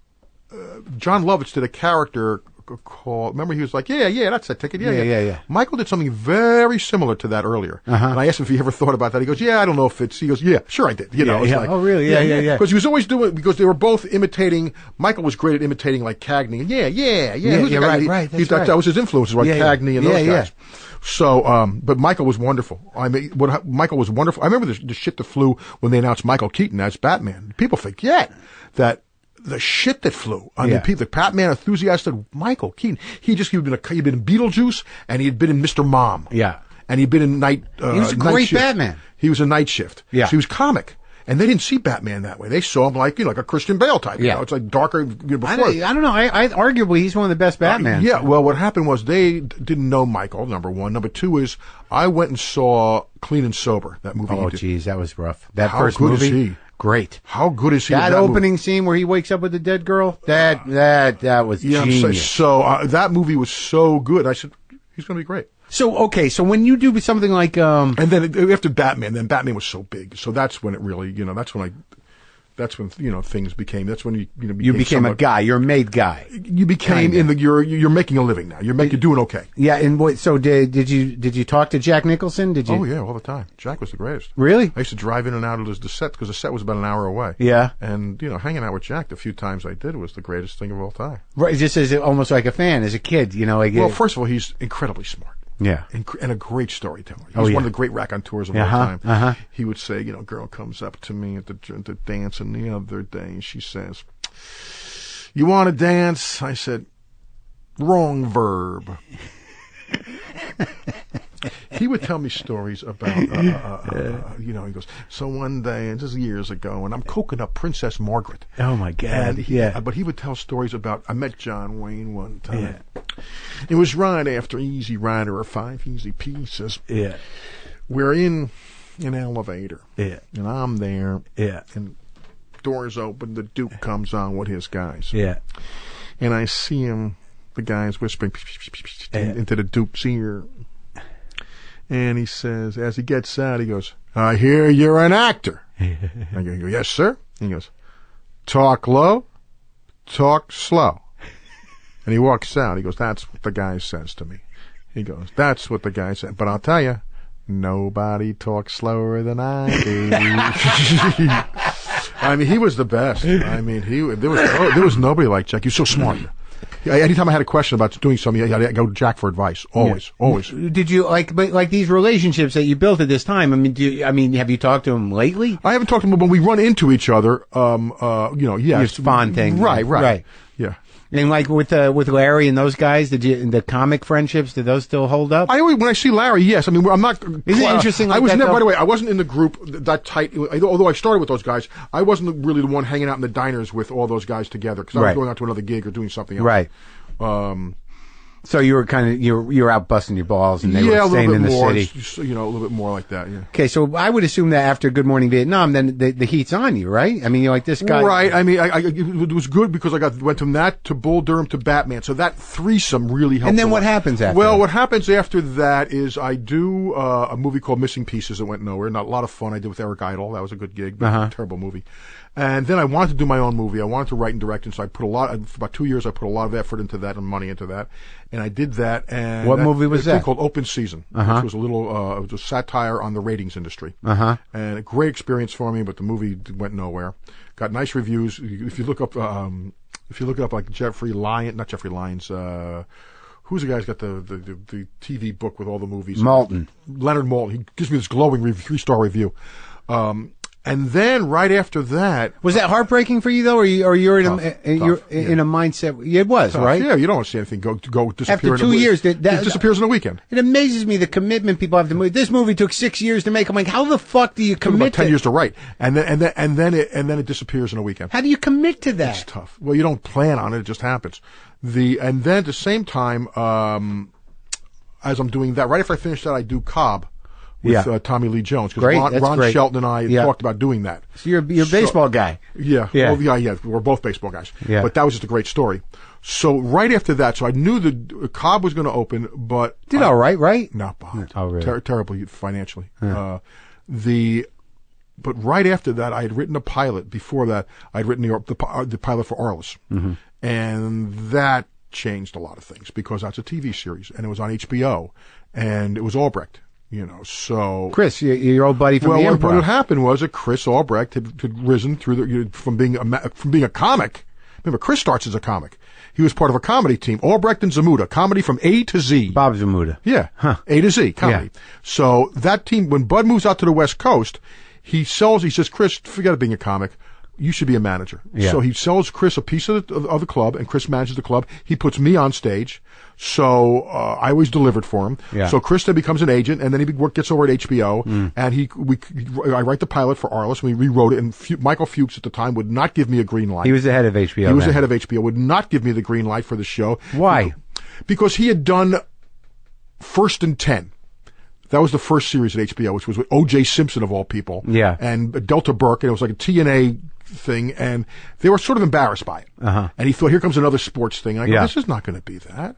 John Lovitz did a character called. Remember, he was like, "Yeah, that's that ticket." Yeah. Michael did something very similar to that earlier, and I asked him if he ever thought about that. He goes, "Yeah, I don't know if it's." He goes, "Yeah, sure, I did." You know, it's like, oh, really? Yeah. Because he was always doing, because they were both imitating. Michael was great at imitating like Cagney. And Right. That was his influences, like Cagney and those guys. So, but Michael was wonderful. I mean, Michael was wonderful. I remember the shit that flew when they announced Michael Keaton as Batman. People forget that. The shit that flew. I mean, the Batman enthusiast said, Michael Keaton. He'd been in Beetlejuice, and he had been in Mr. Mom. Yeah. And he'd been in Night. He was a great Batman. He was a Night Shift. Yeah. So he was comic. And they didn't see Batman that way. They saw him like a Christian Bale type. You know, it's like darker before. I don't know. I arguably he's one of the best Batmans. Well, what happened was they didn't know Michael, number one. Number two is I went and saw Clean and Sober, that movie. Oh, geez, that was rough. That How first good movie. Is he? Great. How good is he? That opening scene where he wakes up with the dead girl, that was genius. So that movie was so good. I said, he's going to be great. So when you do something like and then after Batman, Batman was so big. So that's when it really, that's when things became. That's when you became a guy. You're a made guy. You became you're making a living now. You're doing okay. Yeah. And so did you talk to Jack Nicholson? Did you? Oh yeah, all the time. Jack was the greatest. Really? I used to drive in and out of the set because the set was about an hour away. Yeah. And hanging out with Jack the few times I did was the greatest thing of all time. Right. Just as almost like a fan, as a kid, Well, first of all, he's incredibly smart. Yeah. And a great storyteller. He was one of the great raconteurs of all time. He would say, girl comes up to me at the dance and the other day and she says, "You want to dance?" I said, "Wrong verb." He would tell me stories about, he goes, so one day, and this is years ago, and I'm cooking up Princess Margaret. Oh, my God. But he would tell stories about, I met John Wayne one time. Yeah. It was right after Easy Rider or 5 Easy Pieces. Yeah. We're in an elevator. Yeah. And I'm there. Yeah. And doors open, the Duke comes on with his guys. Yeah. And I see him, the guys whispering into the Duke's ear. And he says, as he gets out, he goes, "I hear you're an actor." I go, "Yes, sir." He goes, "Talk low, talk slow." And he walks out. He goes, "That's what the guy says to me." He goes, "That's what the guy said. But I'll tell you, nobody talks slower than I do." I mean, he was the best. I mean, there was nobody like Jack. He was so smart. Anytime I had a question about doing something, I go to Jack for advice. Always. Did you like these relationships that you built at this time? I mean, have you talked to him lately? I haven't talked to him, but when we run into each other, yes, it's fun thing, right, yeah. And like with Larry and those guys, the comic friendships, did those still hold up? When I see Larry, yes. I mean, I'm not. Isn't it interesting? Like I was never. Though? By the way, I wasn't in the group that tight. Although I started with those guys, I wasn't really the one hanging out in the diners with all those guys together because I was going out to another gig or doing something else. Right. So you were you were out busting your balls, and they were staying in the city. A little bit more like that. Yeah. Okay, so I would assume that after Good Morning Vietnam, then the heat's on you, right? I mean, you're like this guy, right? I mean, it was good because I went from that to Bull Durham to Batman, so that threesome really helped. And then what happens after? Well, what happens after that is I do a movie called Missing Pieces that went nowhere. Not a lot of fun. I did with Eric Idle. That was a good gig, but a terrible movie. And then I wanted to do my own movie. I wanted to write and direct, and so I put for about 2 years, I put a lot of effort into that and money into that. And I did that. And what movie was that? Called Open Season, which was it was a satire on the ratings industry. And a great experience for me, but the movie went nowhere. Got nice reviews. If you look up, like Jeffrey Lyons, not Jeffrey Lyons, who's the guy who's got the TV book with all the movies? Maltin. Leonard Maltin. He gives me this glowing 3-star review. And then right after that, was that heartbreaking for you though, or you're in a mindset? Yeah, it was tough, right. Yeah, you don't want to see anything go disappear. After 2 years, it disappears in a weekend. It amazes me the commitment people have to move. This movie took 6 years to make. I'm like, how the fuck do you commit? It took about 10 years to write, and then it disappears in a weekend. How do you commit to that? It's tough. Well, you don't plan on it; it just happens. And then at the same time, as I'm doing that, right after I finish that, I do Cobb. with Tommy Lee Jones. Because Ron Shelton and I talked about doing that. So you're a baseball guy. Yeah. Well, we're both baseball guys. Yeah. But that was just a great story. So right after that, so I knew the Cobb was going to open, but did all right? Not bad. Oh, really? Terribly financially. Yeah. But right after that, I had written a pilot. Before that, I'd written the pilot for Arliss, and that changed a lot of things because that's a TV series and it was on HBO and it was Albrecht. So Chris, your old buddy from the Improv. What had happened was that Chris Albrecht had risen through from being a comic. Remember, Chris starts as a comic. He was part of a comedy team, Albrecht and Zamuda, comedy from A to Z. Bob Zamuda. Yeah, A to Z, comedy. Yeah. So that team, when Bud moves out to the West Coast, he says, Chris, forget being a comic. You should be a manager. Yeah. So he sells Chris a piece of the club, and Chris manages the club. He puts me on stage. So I always delivered for him. Yeah. So Chris then becomes an agent, and then he gets over at HBO, and I write the pilot for Arliss. We rewrote it, and Michael Fuchs at the time would not give me a green light. He was the head of HBO. He was the head of HBO, would not give me the green light for the show. Why? Because he had done First and 10. That was the first series at HBO, which was with O.J. Simpson of all people. Yeah. And Delta Burke, and it was like a TNA thing, and they were sort of embarrassed by it. And he thought, here comes another sports thing. And I go, this is not going to be that.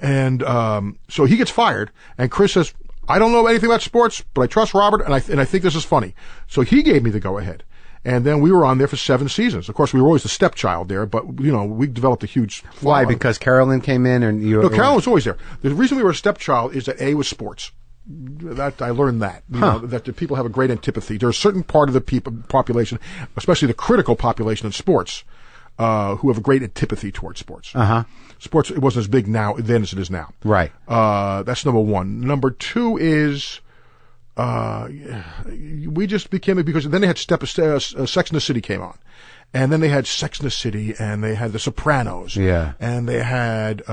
And so he gets fired, and Chris says, I don't know anything about sports, but I trust Robert, and I think this is funny. So he gave me the go-ahead. And then we were on there for 7 seasons. Of course, we were always the stepchild there, but, we developed a huge following. Why? Because Carolyn came in? No, Carolyn was always there. The reason we were a stepchild is that A, was sports. That I learned that that the people have a great antipathy. There's a certain part of the population, especially the critical population in sports, who have a great antipathy towards sports. Sports, it wasn't as big then as it is now. Right. That's number one. Number two is we just became it because then they had Sex and the City came on. And then they had Sex and the City, and they had The Sopranos. Yeah. And they had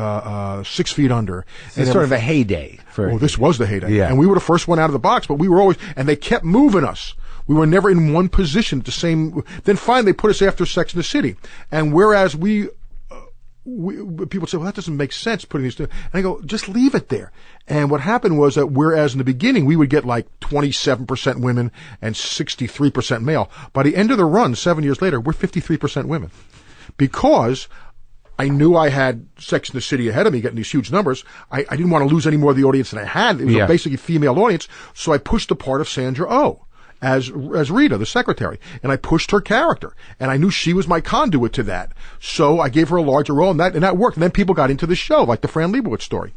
6 Feet Under. So it's sort of a heyday. This was the heyday. Yeah. And we were the first one out of the box, but we were always, and they kept moving us. We were never in one position at the same, then finally they put us after Sex and the City. And whereas people say, well, that doesn't make sense putting these, and I go, just leave it there. And what happened was that whereas in the beginning we would get like 27% women and 63% male, by the end of the run, 7 years later, we're 53% women. Because I knew I had Sex and the City ahead of me getting these huge numbers. I didn't want to lose any more of the audience than I had. It was a basically female audience. So I pushed the part of Sandra Oh as Rita, the secretary, and I pushed her character, and I knew she was my conduit to that. So I gave her a larger role, and that worked. And then people got into the show, like the Fran Lebowitz story,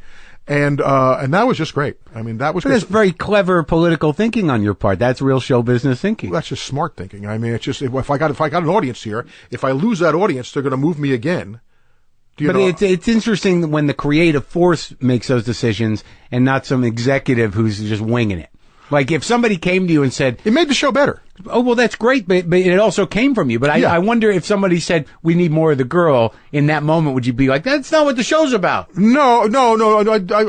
and that was just great. I mean, that was. That's very clever political thinking on your part. That's real show business thinking. Well, that's just smart thinking. I mean, it's just if I got an audience here, if I lose that audience, they're going to move me again. But it's interesting when the creative force makes those decisions and not some executive who's just winging it. Like if somebody came to you and said, it made the show better. Oh, well, that's great, but it also came from you. But I wonder if somebody said, we need more of the girl, in that moment, would you be like, that's not what the show's about? No,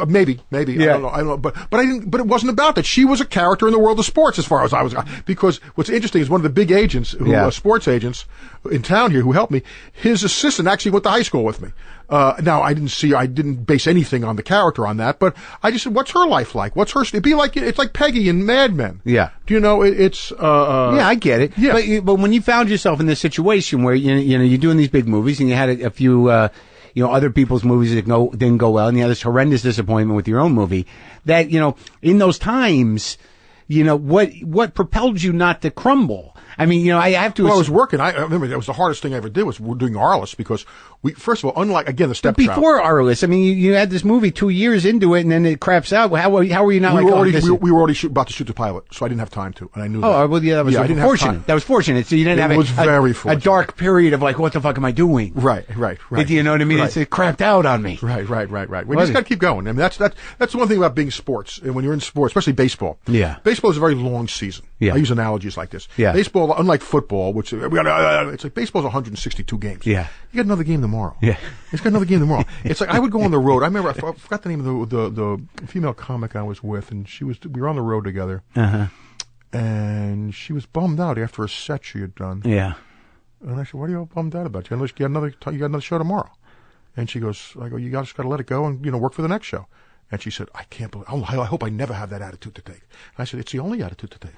maybe. Yeah. I don't know. But it wasn't about that. She was a character in the world of sports as far as I was, because what's interesting is one of the big agents, sports agents in town here who helped me, his assistant actually went to high school with me. Now I didn't base anything on the character on that, but I just said, what's her life like? It's like Peggy in Mad Men. Yeah. Do you know, it's, yeah, I get it. Yeah. But when you found yourself in this situation where, you're doing these big movies and you had a few, other people's movies that didn't go well and you had this horrendous disappointment with your own movie, that, in those times, what propelled you not to crumble? I mean, I have to. Well, I was working. I remember that was the hardest thing I ever did was doing Arliss because first of all, unlike again the stepchild. Before Arliss, I mean, you had this movie 2 years into it, and then it craps out. How were you not? We were already about to shoot the pilot, so I didn't have time to, and I knew. Oh, well, yeah, that was fortunate. That was fortunate. So you didn't have a dark period of like, what the fuck am I doing? Right. You know what I mean? Right. It crapped out on me. Right. We just got to keep going. I mean, that's the one thing about being sports, and when you're in sports, especially baseball. Yeah. Baseball is a very long season. Yeah. I use analogies like this. Yeah. Baseball, unlike football, which it's like baseball's 162 games. Yeah. You got another game tomorrow. Yeah. It's got another game tomorrow. It's like I would go on the road. I remember I forgot the name of the female comic I was with, and we were on the road together. And she was bummed out after a set she had done. Yeah. And I said, "What are you all bummed out about? You got another show tomorrow." And she goes, "I go, you just got to let it go and work for the next show." And she said, I can't believe, I hope I never have that attitude to take. And I said, it's the only attitude to take.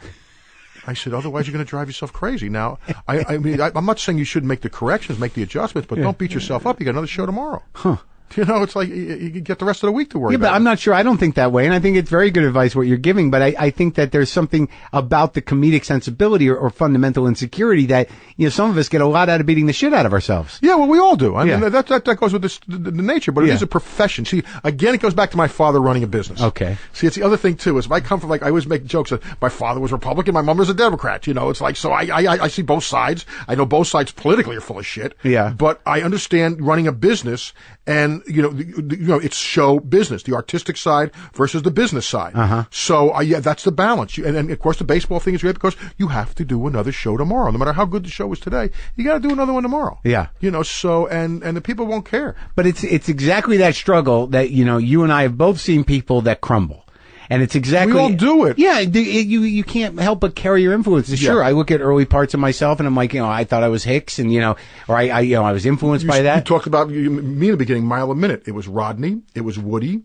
I said, otherwise you're going to drive yourself crazy. Now, I mean, I'm not saying you shouldn't make the corrections, make the adjustments, but don't beat yourself up. You got another show tomorrow. Huh. You know, it's like you get the rest of the week to worry about. Yeah, but I'm not sure. I don't think that way, and I think it's very good advice what you're giving, but I think that there's something about the comedic sensibility or fundamental insecurity that, some of us get a lot out of beating the shit out of ourselves. Yeah, well, we all do. I mean, that goes with the nature, but it is a profession. See, again, it goes back to my father running a business. Okay. See, it's the other thing, too, is if I come from, I always make jokes that my father was Republican, my mom was a Democrat, it's like, so I see both sides. I know both sides politically are full of shit. Yeah. But I understand running a business and, it's show business, the artistic side versus the business side. Uh-huh. So, that's the balance. And of course, the baseball thing is great because you have to do another show tomorrow. No matter how good the show is today, you got to do another one tomorrow. Yeah. So, and the people won't care. But it's exactly that struggle that, you and I have both seen people that crumble. And it's exactly... We all do it. Yeah, you can't help but carry your influences. Sure, I look at early parts of myself and I'm like, I thought I was Hicks and, or I was influenced by that. You talked about me in the beginning, Mile a Minute. It was Rodney. It was Woody.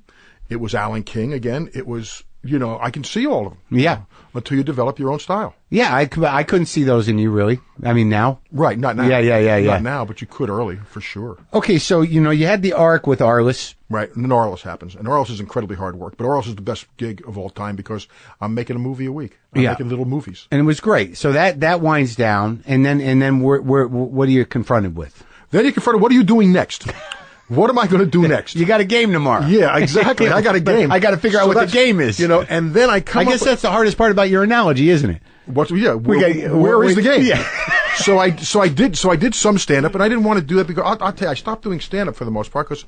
It was Alan King. Again, it was, I can see all of them. Yeah. Until you develop your own style. Yeah, I couldn't see those in you, really. I mean, now? Right, not now. Yeah. Not now, but you could early, for sure. Okay, so, you had the arc with Arliss. Right, and then Arliss happens. And Arliss is incredibly hard work. But Arliss is the best gig of all time because I'm making a movie a week. I'm making little movies. And it was great. So that winds down, and then what are you confronted with? Then you're confronted, what are you doing next? What am I going to do next? You got a game tomorrow. Yeah, exactly. I got a game. I got to figure out what the game is. And then I come I guess that's the hardest part about your analogy, isn't it? Where is the game? Yeah. So I did some stand up, and I didn't want to do that because I'll tell you, I stopped doing stand up for the most part because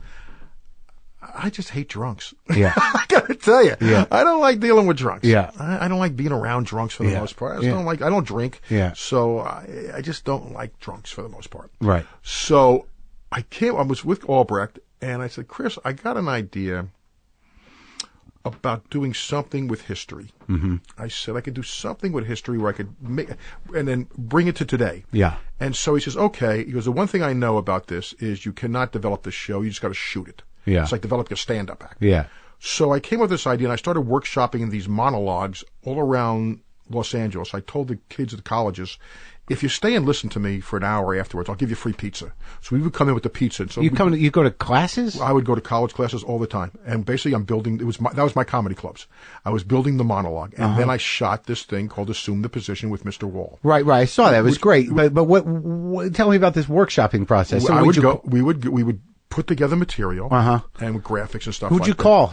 I just hate drunks. Yeah. I got to tell you. Yeah. I don't like dealing with drunks. Yeah. I don't like being around drunks for the most part. I don't drink. Yeah. So I just don't like drunks for the most part. Right. So I was with Albrecht, and I said, Chris, I got an idea about doing something with history. Mm-hmm. I said I could do something with history where I could make, and then bring it to today. Yeah. And so he says, okay. He goes, the one thing I know about this is you cannot develop the show. You just got to shoot it. Yeah. It's like developing a stand-up act. Yeah. So I came up with this idea, and I started workshopping in these monologues all around Los Angeles. I told the kids at the colleges, if you stay and listen to me for an hour afterwards, I'll give you free pizza. So we would come in with the pizza. So you go to classes? I would go to college classes all the time, and basically I'm building. That was my comedy clubs. I was building the monologue, and then I shot this thing called "Assume the Position" with Mr. Wall. Right. I saw that. It was great. But what? Tell me about this workshopping process. So we would put together material and with graphics and stuff. Who'd you call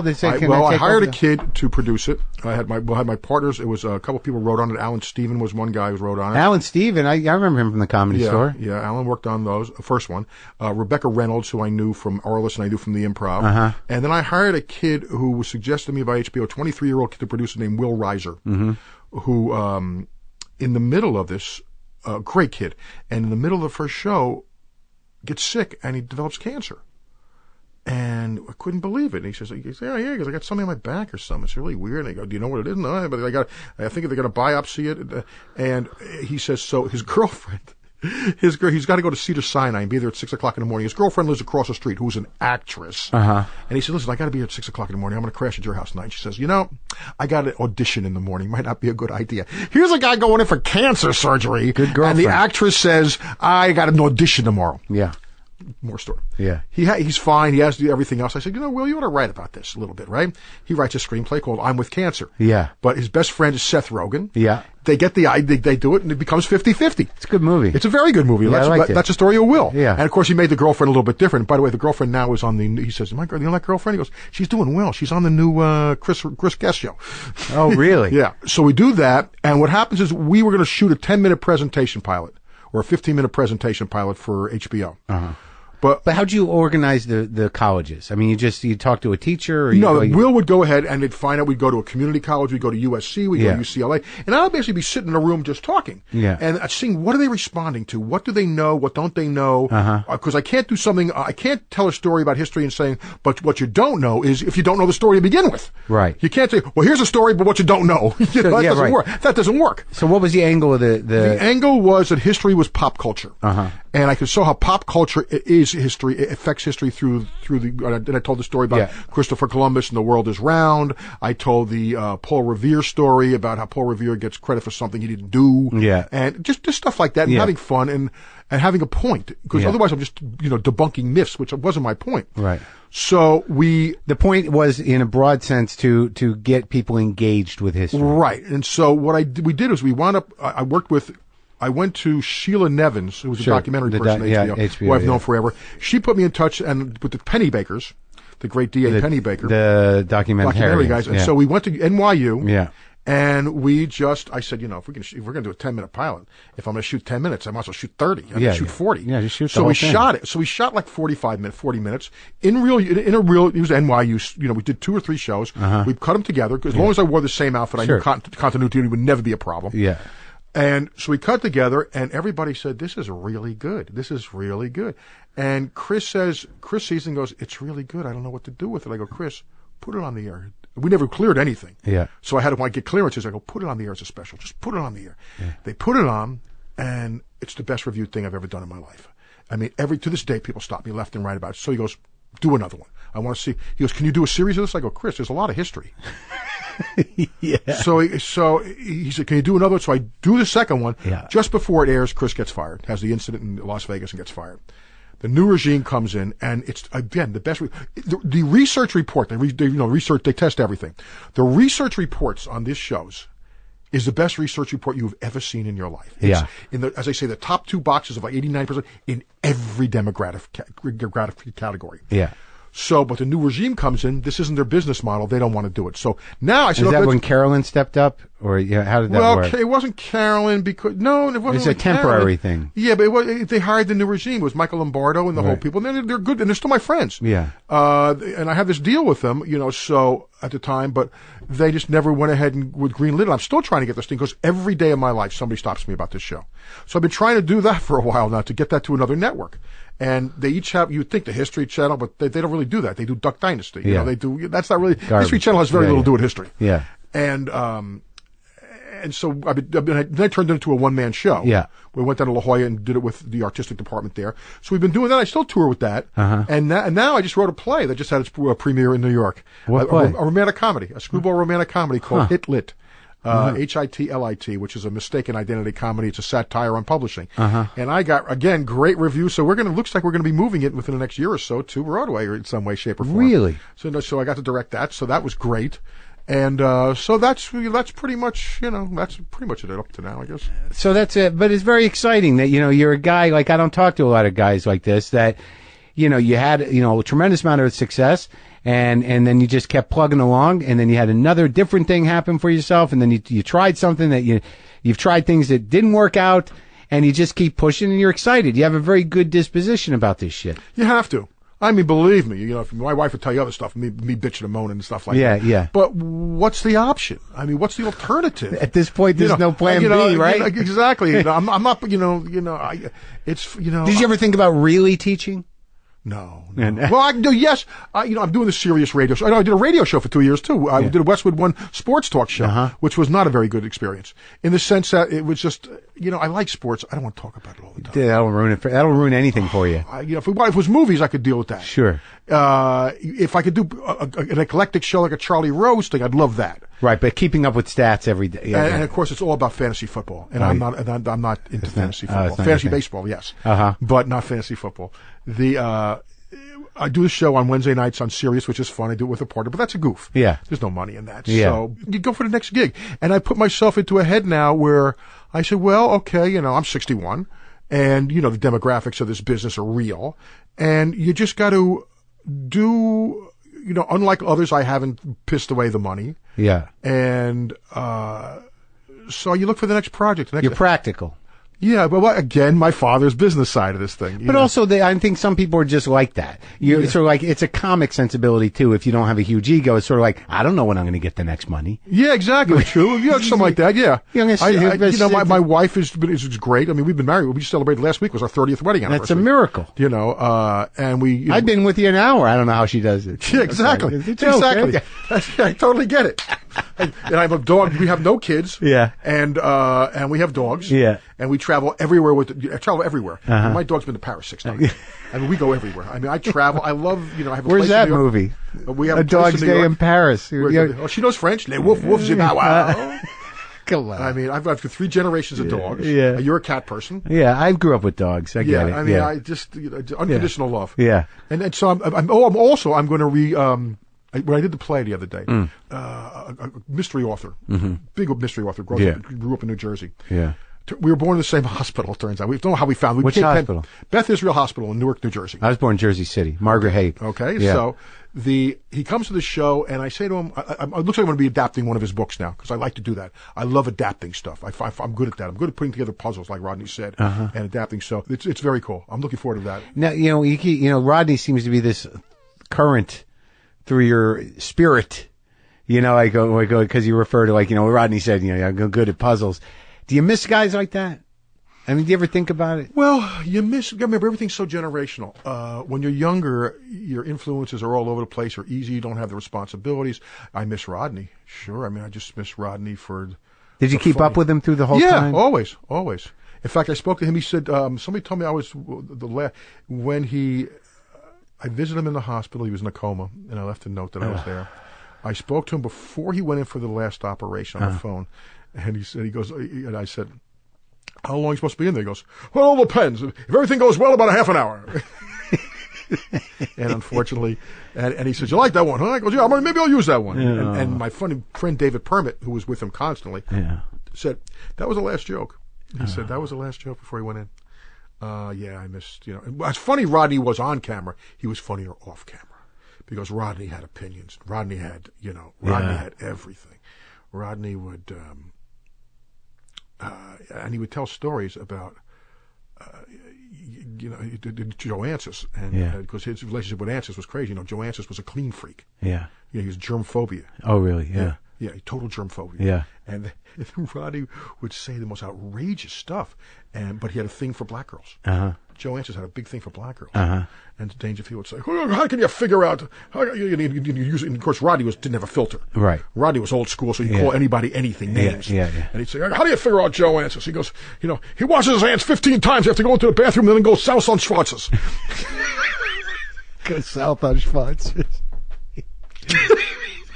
to say? I hired a kid to produce it. I had my partners. It was a couple of people wrote on it. Alan Steven was one guy who wrote on it. Alan Steven, I remember him from the Comedy Store. Yeah, Alan worked on those. First one, Rebecca Reynolds, who I knew from Arliss and I knew from the Improv. And then I hired a kid who was suggested to me by HBO, a 23-year-old kid to produce named Will Reiser, who in the middle of this, great kid, and in the middle of the first show, gets sick and he develops cancer. And I couldn't believe it. And he says, yeah, because I got something on my back or something. It's really weird. And I go, do you know what it is? No, but I think they're going to biopsy it. And he says, so his girlfriend, he's got to go to Cedar Sinai and be there at 6 o'clock in the morning. His girlfriend lives across the street, who's an actress. And he said, listen, I got to be here at 6 o'clock in the morning. I'm going to crash at your house tonight. And she says, I got an audition in the morning. Might not be a good idea. Here's a guy going in for cancer surgery. Good girlfriend. And the actress says, I got an audition tomorrow. Yeah. More story. Yeah. He's fine. He has to do everything else. I said, Will, you ought to write about this a little bit, right? He writes a screenplay called I'm with Cancer. Yeah. But his best friend is Seth Rogen. Yeah. They get the idea, they do it, and it becomes 50-50. It's a good movie. It's a very good movie. Yeah, That's a story of Will. Yeah. And of course, he made the girlfriend a little bit different. By the way, the girlfriend now is on he says, you know that girlfriend? He goes, she's doing well. She's on the new Chris Guest show. Oh, really? Yeah. So we do that, and what happens is we were going to shoot a 10-minute presentation pilot, or a 15-minute presentation pilot for HBO. But how'd you organize the colleges? I mean, you talk to a teacher? Or Will would go ahead and they'd find out. We'd go to a community college. We'd go to USC. We'd go to UCLA. And I would basically be sitting in a room just talking. Yeah. And seeing what are they responding to? What do they know? What don't they know? Because I can't do something, I can't tell a story about history and saying, but what you don't know is if you don't know the story to begin with. Right. You can't say, well, here's a story, but what you don't know. That doesn't work. That doesn't work. So what was the angle of the angle was that history was pop culture. And I could show how pop culture is history, it affects history through and I told the story about Christopher Columbus and the world is round. I told the Paul Revere story about how Paul Revere gets credit for something he didn't do. Yeah. And just stuff like that, and having fun and having a point, because otherwise I'm just, debunking myths, which wasn't my point. Right. So the point was, in a broad sense, to get people engaged with history. Right. And so what we did is we wound up, I went to Sheila Nevins, who was a documentary person at HBO, who I've known forever. She put me in touch with the Pennybakers, the great D.A. Pennybaker. The documentary guys. And so we went to NYU. Yeah. And I said, if we're going to do a 10-minute pilot, if I'm going to shoot 10 minutes, I might as well shoot 30. I'm going to shoot 40. Yeah, just shoot the So whole we thing. shot it. So we shot like 40 minutes. It was NYU, we did 2 or 3 shows. We cut them together. As long as I wore the same outfit, I knew continuity would never be a problem. Yeah. And so we cut together, and everybody said, this is really good. This is really good. And Chris sees and goes, it's really good. I don't know what to do with it. I go, Chris, put it on the air. We never cleared anything. Yeah. So I had to get clearances. I go, put it on the air as a special. Just put it on the air. Yeah. They put it on, and it's the best reviewed thing I've ever done in my life. I mean, to this day, people stop me left and right about it. So he goes, do another one. I want to see. He goes, can you do a series of this? I go, Chris, there's a lot of history. Yeah. So he said, can you do another one? So I do the second one. Yeah. Just before it airs, Chris gets fired, has the incident in Las Vegas and gets fired. The new regime comes in, and it's, again, the best. The research report, they test everything. The research reports on these shows is the best research report you've ever seen in your life. It's as I say, the top 2 boxes of like 89% in every demographic category. Yeah. So, but the new regime comes in. This isn't their business model. They don't want to do it. So now I said, is that when Carolyn stepped up, or how did that work? Well, it wasn't Carolyn because it wasn't. It's a temporary thing. Yeah, but they hired the new regime. It was Michael Lombardo and the whole people. And they're good, and they're still my friends. Yeah. And I have this deal with them, so at the time, but they just never went ahead and with greenlit it. I'm still trying to get this thing because every day of my life somebody stops me about this show. So I've been trying to do that for a while now to get that to another network. And they each have, you'd think the History Channel, but they don't really do that. They do Duck Dynasty. They do, that's not really, garbage. History Channel has very little to do with history. Yeah. And so then I turned it into a one-man show. Yeah. We went down to La Jolla and did it with the artistic department there. So we've been doing that. I still tour with that. And now I just wrote a play that just had its premiere in New York. What play? A romantic comedy, a screwball romantic comedy called Hit Lit. Hitlit, which is a mistaken identity comedy. It's a satire on publishing. And I got, again, great reviews. So looks like we're going to be moving it within the next year or so to Broadway or in some way, shape, or form. Really? So I got to direct that. So that was great. And so that's pretty much, that's pretty much it up to now, I guess. So that's it. But it's very exciting that, you're a guy, like, I don't talk to a lot of guys like this, that, you had, a tremendous amount of success. And then you just kept plugging along, and then you had another different thing happen for yourself, and then you tried something that you've tried things that didn't work out, and you just keep pushing, and you're excited. You have a very good disposition about this shit. You have to. I mean, believe me, my wife would tell you other stuff, me bitching and moaning and stuff like that. Yeah. But what's the option? I mean, what's the alternative? At this point, there's no plan B, right? Exactly. I'm not, it's. Did you ever think about really teaching? No. Well, yes. I'm doing the serious radio show. I did a radio show for 2 years too. I did a Westwood One sports talk show, which was not a very good experience in the sense that it was just, I like sports. I don't want to talk about it all the time. That'll ruin it. That'll ruin anything for you. If it was movies, I could deal with that. Sure. If I could do an eclectic show like a Charlie Rose thing, I'd love that. Right, but keeping up with stats every day. And of course, it's all about fantasy football, and I'm not into fantasy football. Fantasy baseball, yes, but not fantasy football. I do a show on Wednesday nights on Sirius, which is fun. I do it with a partner, but that's a goof. Yeah. There's no money in that. Yeah. So you go for the next gig. And I put myself into a head now where I said, well, okay, I'm 61 and, the demographics of this business are real. And you just got to do, unlike others, I haven't pissed away the money. Yeah. And, so you look for the next project. You're practical. Yeah, but again, my father's business side of this thing. But also, I think some people are just like that. It's sort of like, it's a comic sensibility too. If you don't have a huge ego, it's sort of like, I don't know when I'm going to get the next money. Yeah, exactly. True. Something like that. Yeah. My wife is great. I mean, we've been married. We just celebrated last week was our 30th wedding anniversary. That's a miracle. And we. I've been with you an hour. I don't know how she does it. Yeah, exactly. Exactly. I totally get it. and I have a dog. We have no kids. Yeah. And we have dogs. Yeah. And we travel everywhere I travel everywhere. My dog's been to Paris 6 times. I mean, we go everywhere. I mean, I travel. I love, I have a Where's place that in New York. movie? We have A Dog's Day in Paris. Oh, she knows French. Les woof woofs in wow. Come on. I mean, I've got 3 generations of dogs. Yeah. You're a cat person. Yeah, I grew up with dogs. I get it. I mean, I just unconditional love. Yeah. And so I'm going to when I did the play the other day, a mystery author, big mystery author, grew up in New Jersey. Yeah. We were born in the same hospital, turns out. We don't know how we found it. Which hospital? Beth Israel Hospital in Newark, New Jersey. I was born in Jersey City. Margaret Haig. Okay, yeah. So he comes to the show, and I say to him, it looks like I'm going to be adapting one of his books now, because I like to do that. I love adapting stuff. I'm good at that. I'm good at putting together puzzles, like Rodney said, and adapting. So it's very cool. I'm looking forward to that. Now, Rodney seems to be this current through your spirit. I go because you refer to, Rodney said, I'm good at puzzles. Do you miss guys like that? I mean, do you ever think about it? Well, remember, everything's so generational. When you're younger, your influences are all over the place, or easy, you don't have the responsibilities. I miss Rodney, sure. I mean, I just miss Rodney for... Did you keep up with him through the whole time? Yeah, always. In fact, I spoke to him, he said, somebody told me I was when I visited him in the hospital, he was in a coma, and I left a note that I was there. I spoke to him before he went in for the last operation on the phone. And and I said, how long are you supposed to be in there? He goes, well, it all depends. If everything goes well, about a half an hour. And unfortunately, and he says, you like that one, huh? I goes, yeah, maybe I'll use that one. Yeah. And my funny friend David Permit, who was with him constantly, said, that was the last joke. He said, that was the last joke before he went in. Yeah, I missed, It's funny Rodney was on camera. He was funnier off camera. Because Rodney had opinions. Rodney had, Rodney had everything. Rodney would... and he would tell stories about, Joe Ancis, and because his relationship with Ancis was crazy. Joe Ancis was a clean freak. Yeah. He was germophobia. Oh, really? Yeah. Yeah, total germophobia. Yeah. And Rodney would say the most outrageous stuff, but he had a thing for black girls. Joe Ancis had a big thing for black girls. And Dangerfield would say, how can you figure out... you use it? And of course, Rodney didn't have a filter. Right. Rodney was old school, so he'd call anybody anything, names. Yeah. And he'd say, how do you figure out Joe Ancis? He goes, he washes his hands 15 times after going to the bathroom and then goes south on Schwartz's. Go south on Schwartz's.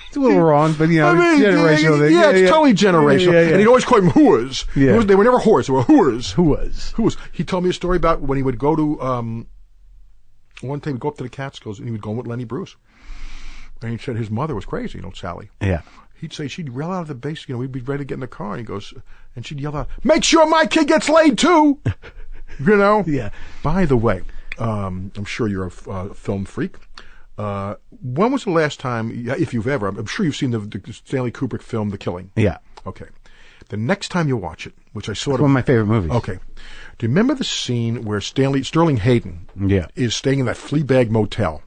It's a little wrong, but it's generational. Yeah, it's totally generational. Yeah. And he'd always call them whores. Yeah. They were never whores, they were whores. Whores. He told me a story about when he would go to, one time he'd go up to the Catskills and he would go with Lenny Bruce. And he said his mother was crazy, Sally. Yeah. He'd say she'd yell out of the base, we'd be ready to get in the car, and he goes, and she'd yell out, make sure my kid gets laid too! Yeah. By the way, I'm sure you're a film freak. When was the last time, if you've ever, I'm sure you've seen the Stanley Kubrick film, The Killing? Yeah. Okay. The next time you watch it, which I It's one of my favorite movies. Okay. Do you remember the scene where Sterling Hayden is staying in that Fleabag motel?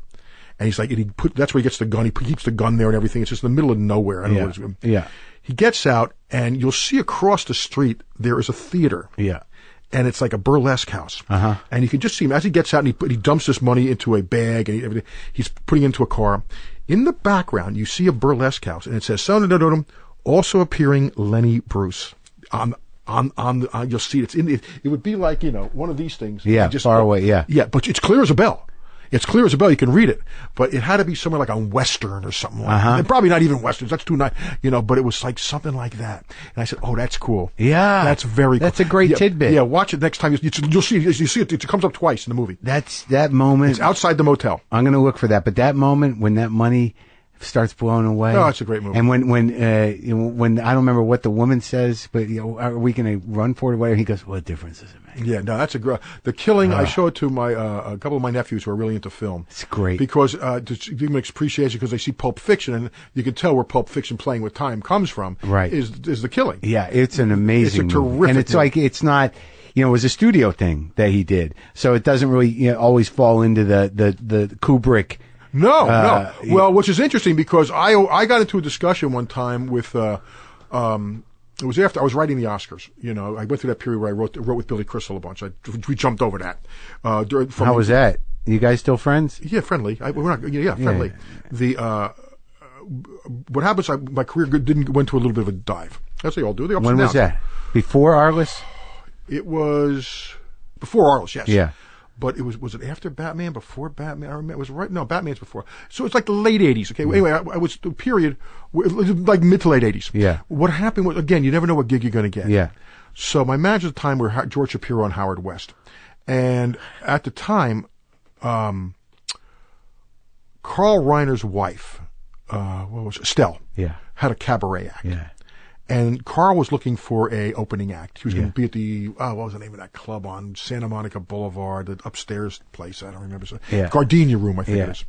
And he's like, that's where he gets the gun. He keeps the gun there and everything. It's just in the middle of nowhere. I don't know what it's. Yeah. He gets out, and you'll see across the street there is a theater. Yeah. And it's like a burlesque house. And you can just see him as he gets out, and he dumps this money into a bag, and he's putting it into a car. In the background, you see a burlesque house, and it says, also appearing Lenny Bruce. You'll see it would be like, one of these things. Yeah, just far away, yeah. Yeah, but it's clear as a bell. It's clear as a bell. You can read it, but it had to be somewhere like on Western or something like that. And probably not even Westerns. That's too nice, but it was like something like that. And I said, "Oh, that's cool. Yeah, that's very. That's cool. a great tidbit. Yeah, watch it next time. You'll see. You see it. It comes up twice in the movie. That's that moment. It's outside the motel. I'm going to look for that. But that moment when that money starts blowing away. Oh, it's a great movie. And when I don't remember what the woman says, but are we going to run for it or whatever? He goes, "What difference does it make?" Yeah, no, that's The Killing. I show it to my a couple of my nephews who are really into film. It's great because to give them appreciation because they see Pulp Fiction and you can tell where Pulp Fiction playing with time comes from. Right, is The Killing. Yeah, it's an amazing, it's a terrific, and it's like it's not. It was a studio thing that he did, so it doesn't really always fall into the Kubrick. No. Well, which is interesting because I got into a discussion one time with it was after I was writing the Oscars. I went through that period where I wrote with Billy Crystal a bunch. We jumped over that. How was that? You guys still friends? Yeah, friendly. We're not. Yeah, friendly. Yeah. what happens, my career went to a little bit of a dive. As they all do. When was that? Before Arliss? It was before Arliss, yes. Yeah. But was it after Batman, before Batman? I remember it was right. No, Batman's before. So it's like the late '80s. Okay. Anyway, I was the period, like mid to late '80s. Yeah. What happened was, again, you never know what gig you're going to get. Yeah. So my manager at the time were George Shapiro and Howard West, and at the time, Carl Reiner's wife, Estelle, had a cabaret act. Yeah. And Carl was looking for a opening act. He was going to be at the, what was the name of that club on Santa Monica Boulevard, the upstairs place, I don't remember. Gardenia Room, I think it is.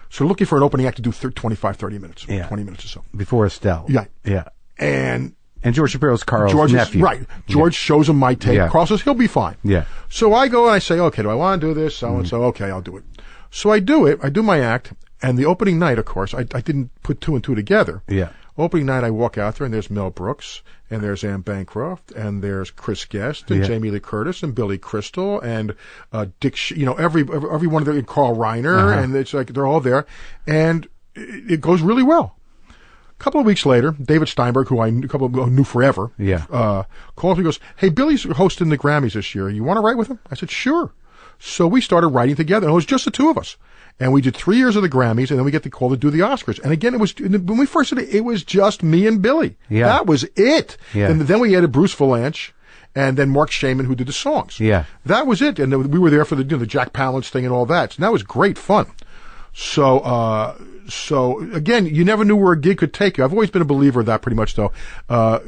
So looking for an opening act to do 25, 30 minutes, 20 minutes or so. Before Estelle. Yeah. Yeah. And George Shapiro's Carl's nephew. Right. George shows him my tape. Carl says, he'll be fine. Yeah. So I go and I say, okay, do I want to do this? So and so, okay, I'll do it. So I do it. I do my act. And the opening night, of course, I didn't put two and two together. Yeah. Opening night, I walk out there, and there's Mel Brooks, and there's Anne Bancroft, and there's Chris Guest, and Jamie Lee Curtis, and Billy Crystal, and Dick, every one of them, and Carl Reiner, and it's like they're all there, and it goes really well. A couple of weeks later, David Steinberg, who I knew forever, calls me and goes, "Hey, Billy's hosting the Grammys this year. You want to write with him?" I said, "Sure." So we started writing together, and it was just the two of us. And we did 3 years of the Grammys, and then we get the call to do the Oscars. And again, when we first did it, it was just me and Billy. Yeah. That was it. Yeah. And then we added Bruce Valanche, and then Marc Shaman, who did the songs. Yeah. That was it. And then we were there for the Jack Palance thing and all that. So that was great fun. So again, you never knew where a gig could take you. I've always been a believer of that pretty much, though.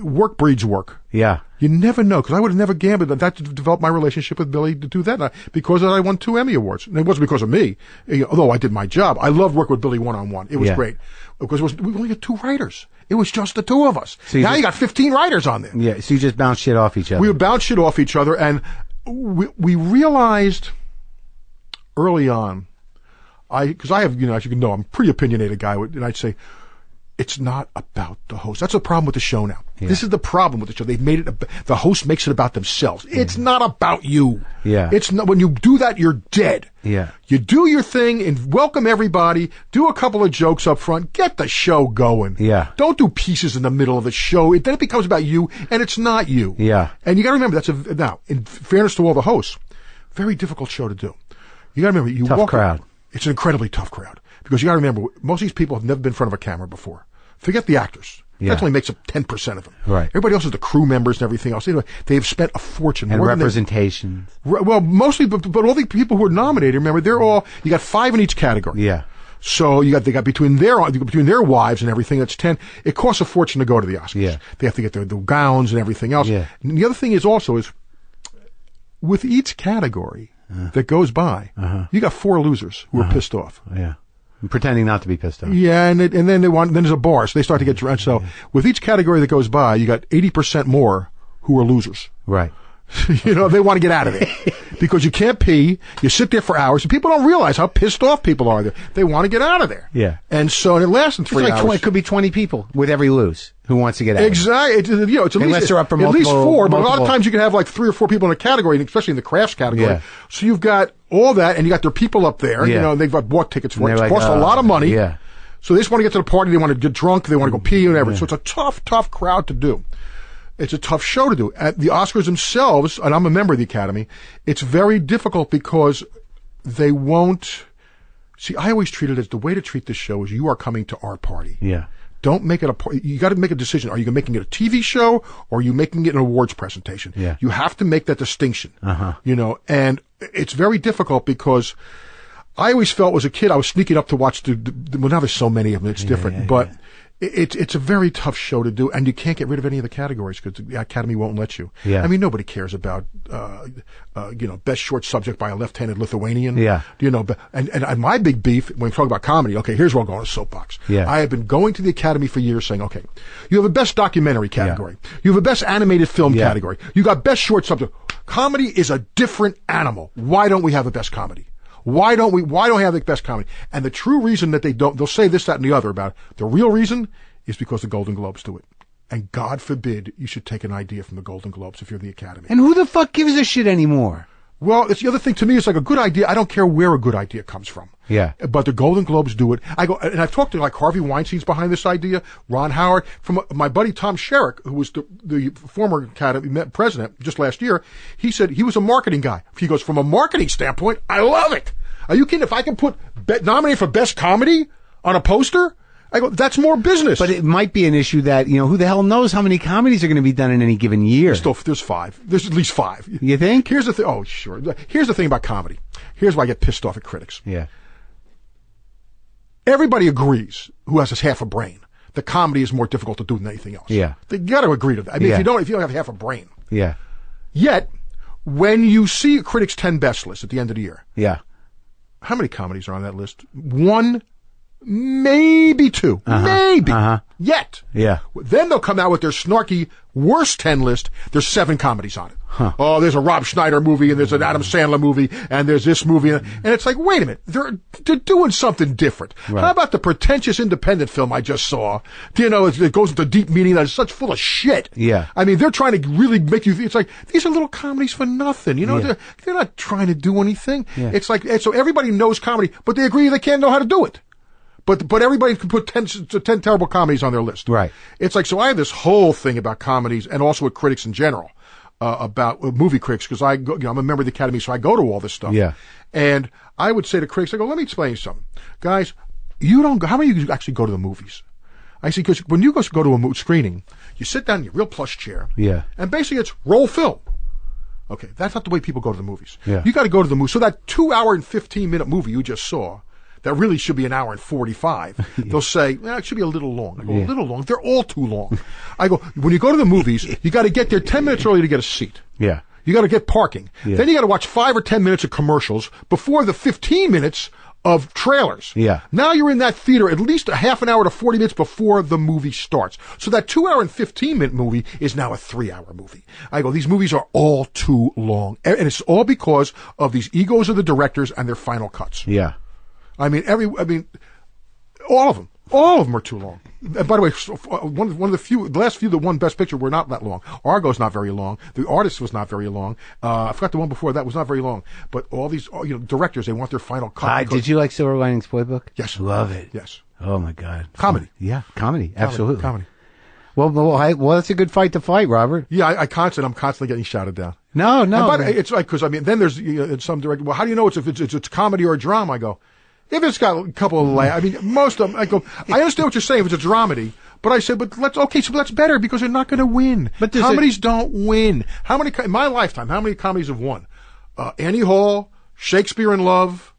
Work breeds work. Yeah. You never know, because I would have never gambled. That developed my relationship with Billy to do that, because I won 2 Emmy Awards. And it wasn't because of me, although I did my job. I loved working with Billy one-on-one. It was great. Because we only had 2 writers. It was just the 2 of us. So you got 15 writers on there. Yeah, so you just bounce shit off each other. We would bounce shit off each other, and we realized early on, because I have, as you can know, I'm a pretty opinionated guy, and I'd say, it's not about the host. That's the problem with the show now. Yeah. This is the problem with the show. They've made it, the host makes it about themselves. It's not about you. Yeah. It's not, when you do that, you're dead. Yeah. You do your thing and welcome everybody, do a couple of jokes up front, get the show going. Yeah. Don't do pieces in the middle of the show. Then it becomes about you, and it's not you. Yeah. And you gotta remember, now, in fairness to all the hosts, very difficult show to do. You gotta remember, tough crowd. It's an incredibly tough crowd. Because you got to remember, most of these people have never been in front of a camera before. Forget the actors. Yeah. That only makes up 10% of them. Right. Everybody else is the crew members and everything else. They've spent a fortune. And representation. Well, mostly, but all the people who are nominated, remember, you got 5 in each category. Yeah. So they got between their wives and everything, that's 10. It costs a fortune to go to the Oscars. Yeah. They have to get the gowns and everything else. Yeah. And the other thing is with each category that goes by, you got 4 losers who are pissed off. Yeah. Pretending not to be pissed off. Yeah, and then then there's a bar, so they start to get drenched. So with each category that goes by, you got 80% more who are losers. Right. They want to get out of there because you can't pee. You sit there for hours, and people don't realize how pissed off people are there. They want to get out of there. Yeah. And so it lasts in 3 hours. It could be 20 people with every lose who wants to get out. Exactly. It's unless they're up for at least 4, but a lot of multiple. times you can have like 3 or 4 people in a category, especially in the crafts category. Yeah. So you've got all that, and you got their people up there. Yeah. They've bought tickets for it. And It they're costs a lot of money. Yeah. So they just want to get to the party. They want to get drunk. They want to go pee and whatever. So it's a tough crowd to do. It's a tough show to do. At the Oscars themselves, and I'm a member of the Academy, it's very difficult because they won't. See, I always treat it as the way to treat this show is you are coming to our party. Yeah. Don't make it you got to make a decision. Are you making it a TV show or are you making it an awards presentation? Yeah. You have to make that distinction. And it's very difficult because I always felt as a kid I was sneaking up to watch well, now there's so many of them, it's different, but it's a very tough show to do, and you can't get rid of any of the categories because the Academy won't let you. Yeah. I mean, nobody cares about, best short subject by a left-handed Lithuanian. Yeah. And my big beef when we talk about comedy, okay, here's where I'm going to soapbox. Yeah. I have been going to the Academy for years saying, okay, you have a best documentary category. Yeah. You have a best animated film category. You got best short subject. Comedy is a different animal. Why don't we have a best comedy? Why don't we have the best comedy? And the true reason that they'll say this, that, and the other about it. The real reason is because the Golden Globes do it. And God forbid you should take an idea from the Golden Globes if you're the Academy. And who the fuck gives a shit anymore? Well, it's the other thing to me. It's like a good idea. I don't care where a good idea comes from. Yeah. But the Golden Globes do it. I go, and I've talked to like Harvey Weinstein's behind this idea, Ron Howard, from my buddy Tom Sherrick, who was the former Academy president just last year. He said he was a marketing guy. He goes, from a marketing standpoint, I love it. Are you kidding? If I can put nominated for best comedy on a poster, I go, that's more business. But it might be an issue that, who the hell knows how many comedies are going to be done in any given year? There's 5. There's at least 5. You think? Here's the thing. Oh, sure. Here's the thing about comedy. Here's why I get pissed off at critics. Yeah. Everybody agrees, who has half a brain, that comedy is more difficult to do than anything else. Yeah. They got to agree to that. I mean, if you don't have half a brain. Yeah. Yet, when you see a critic's 10 best list at the end of the year. Yeah. How many comedies are on that list? 1, maybe 2. Maybe. Yet. Yeah. Then they'll come out with their snarky worst 10 list. There's 7 comedies on it. Huh. Oh, there's a Rob Schneider movie, and there's an Adam Sandler movie, and there's this movie. And it's like, wait a minute. They're doing something different. Right. How about the pretentious independent film I just saw? It goes into deep meaning that is such full of shit. Yeah. I mean, they're trying to really make you, it's like, these are little comedies for nothing. Yeah. They're not trying to do anything. Yeah. It's like, so everybody knows comedy, but they agree they can't know how to do it. But everybody can put 10 terrible comedies on their list. Right. It's like, so I have this whole thing about comedies and also with critics in general, about movie critics, because I go, I'm a member of the Academy, so I go to all this stuff. Yeah. And I would say to critics, I go, let me explain you something. Guys, how many of you actually go to the movies? I see, because when you go to a screening, you sit down in your real plush chair. Yeah. And basically it's roll film. Okay. That's not the way people go to the movies. Yeah. You got to go to the movie. So that 2 hour and 15-minute movie you just saw, that really should be an hour and 45. Yeah. They'll say, it should be a little long. I go, a little long? They're all too long. I go, when you go to the movies, you got to get there 10 minutes early to get a seat. Yeah. You got to get parking. Yeah. Then you got to watch 5 or 10 minutes of commercials before the 15 minutes of trailers. Yeah. Now you're in that theater at least a half an hour to 40 minutes before the movie starts. So that 2 hour and 15-minute movie is now a 3 hour movie. I go, these movies are all too long. And it's all because of these egos of the directors and their final cuts. Yeah. I mean, all of them. All of them are too long. And by the way, one of the last few that won Best Picture were not that long. Argo's not very long. The Artist was not very long. I forgot the one before that was not very long. But all these, directors, they want their final cut. Did you like Silver Linings Playbook? Yes. Love it. Yes. Oh my God. Comedy. Yeah, comedy. Absolutely. Comedy. Well, that's a good fight to fight, Robert. Yeah, I'm constantly getting shouted down. No. But it's like, because then there's some director. Well, how do you know if it's comedy or a drama? I go, if it's got a couple of laughs, most of them, I go, I understand what you're saying if it's a dramedy, but I said, so that's better because they're not going to win. But comedies don't win. In my lifetime, how many comedies have won? Annie Hall, Shakespeare in Love.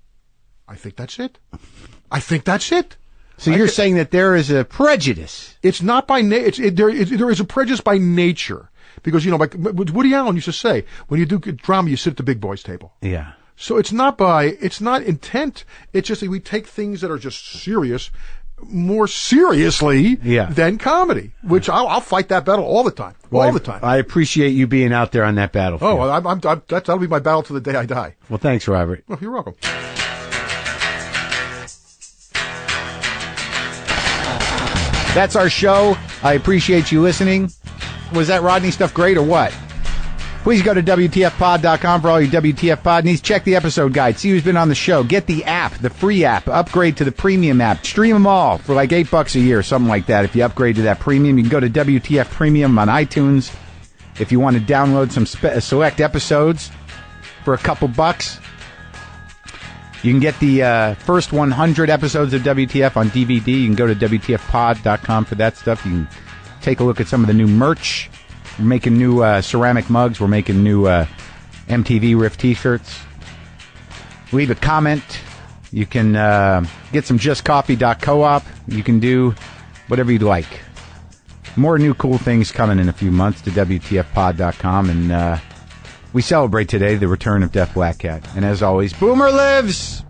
I think that's it. So you're saying that there is a prejudice. It's not by there is a prejudice by nature. Because, like Woody Allen used to say, when you do drama, you sit at the big boys' table. Yeah. So it's not intent. It's just that we take things that are just serious more seriously than comedy, which I'll fight that battle all the time. All the time. I appreciate you being out there on that battlefield. Oh, that'll be my battle to the day I die. Well, thanks, Robert. Oh, you're welcome. That's our show. I appreciate you listening. Was that Rodney stuff great or what? Please go to WTFpod.com for all your WTF pod needs. Check the episode guide. See who's been on the show. Get the app, the free app. Upgrade to the premium app. Stream them all for like $8 a year, something like that. If you upgrade to that premium, you can go to WTF Premium on iTunes. If you want to download some select episodes for a couple bucks, you can get the first 100 episodes of WTF on DVD. You can go to WTFpod.com for that stuff. You can take a look at some of the new merch. We're making new ceramic mugs. We're making new MTV Riff t-shirts. Leave a comment. You can get some justcoffee.coop. You can do whatever you'd like. More new cool things coming in a few months to WTFpod.com. And we celebrate today the return of Def Black Cat. And as always, Boomer lives!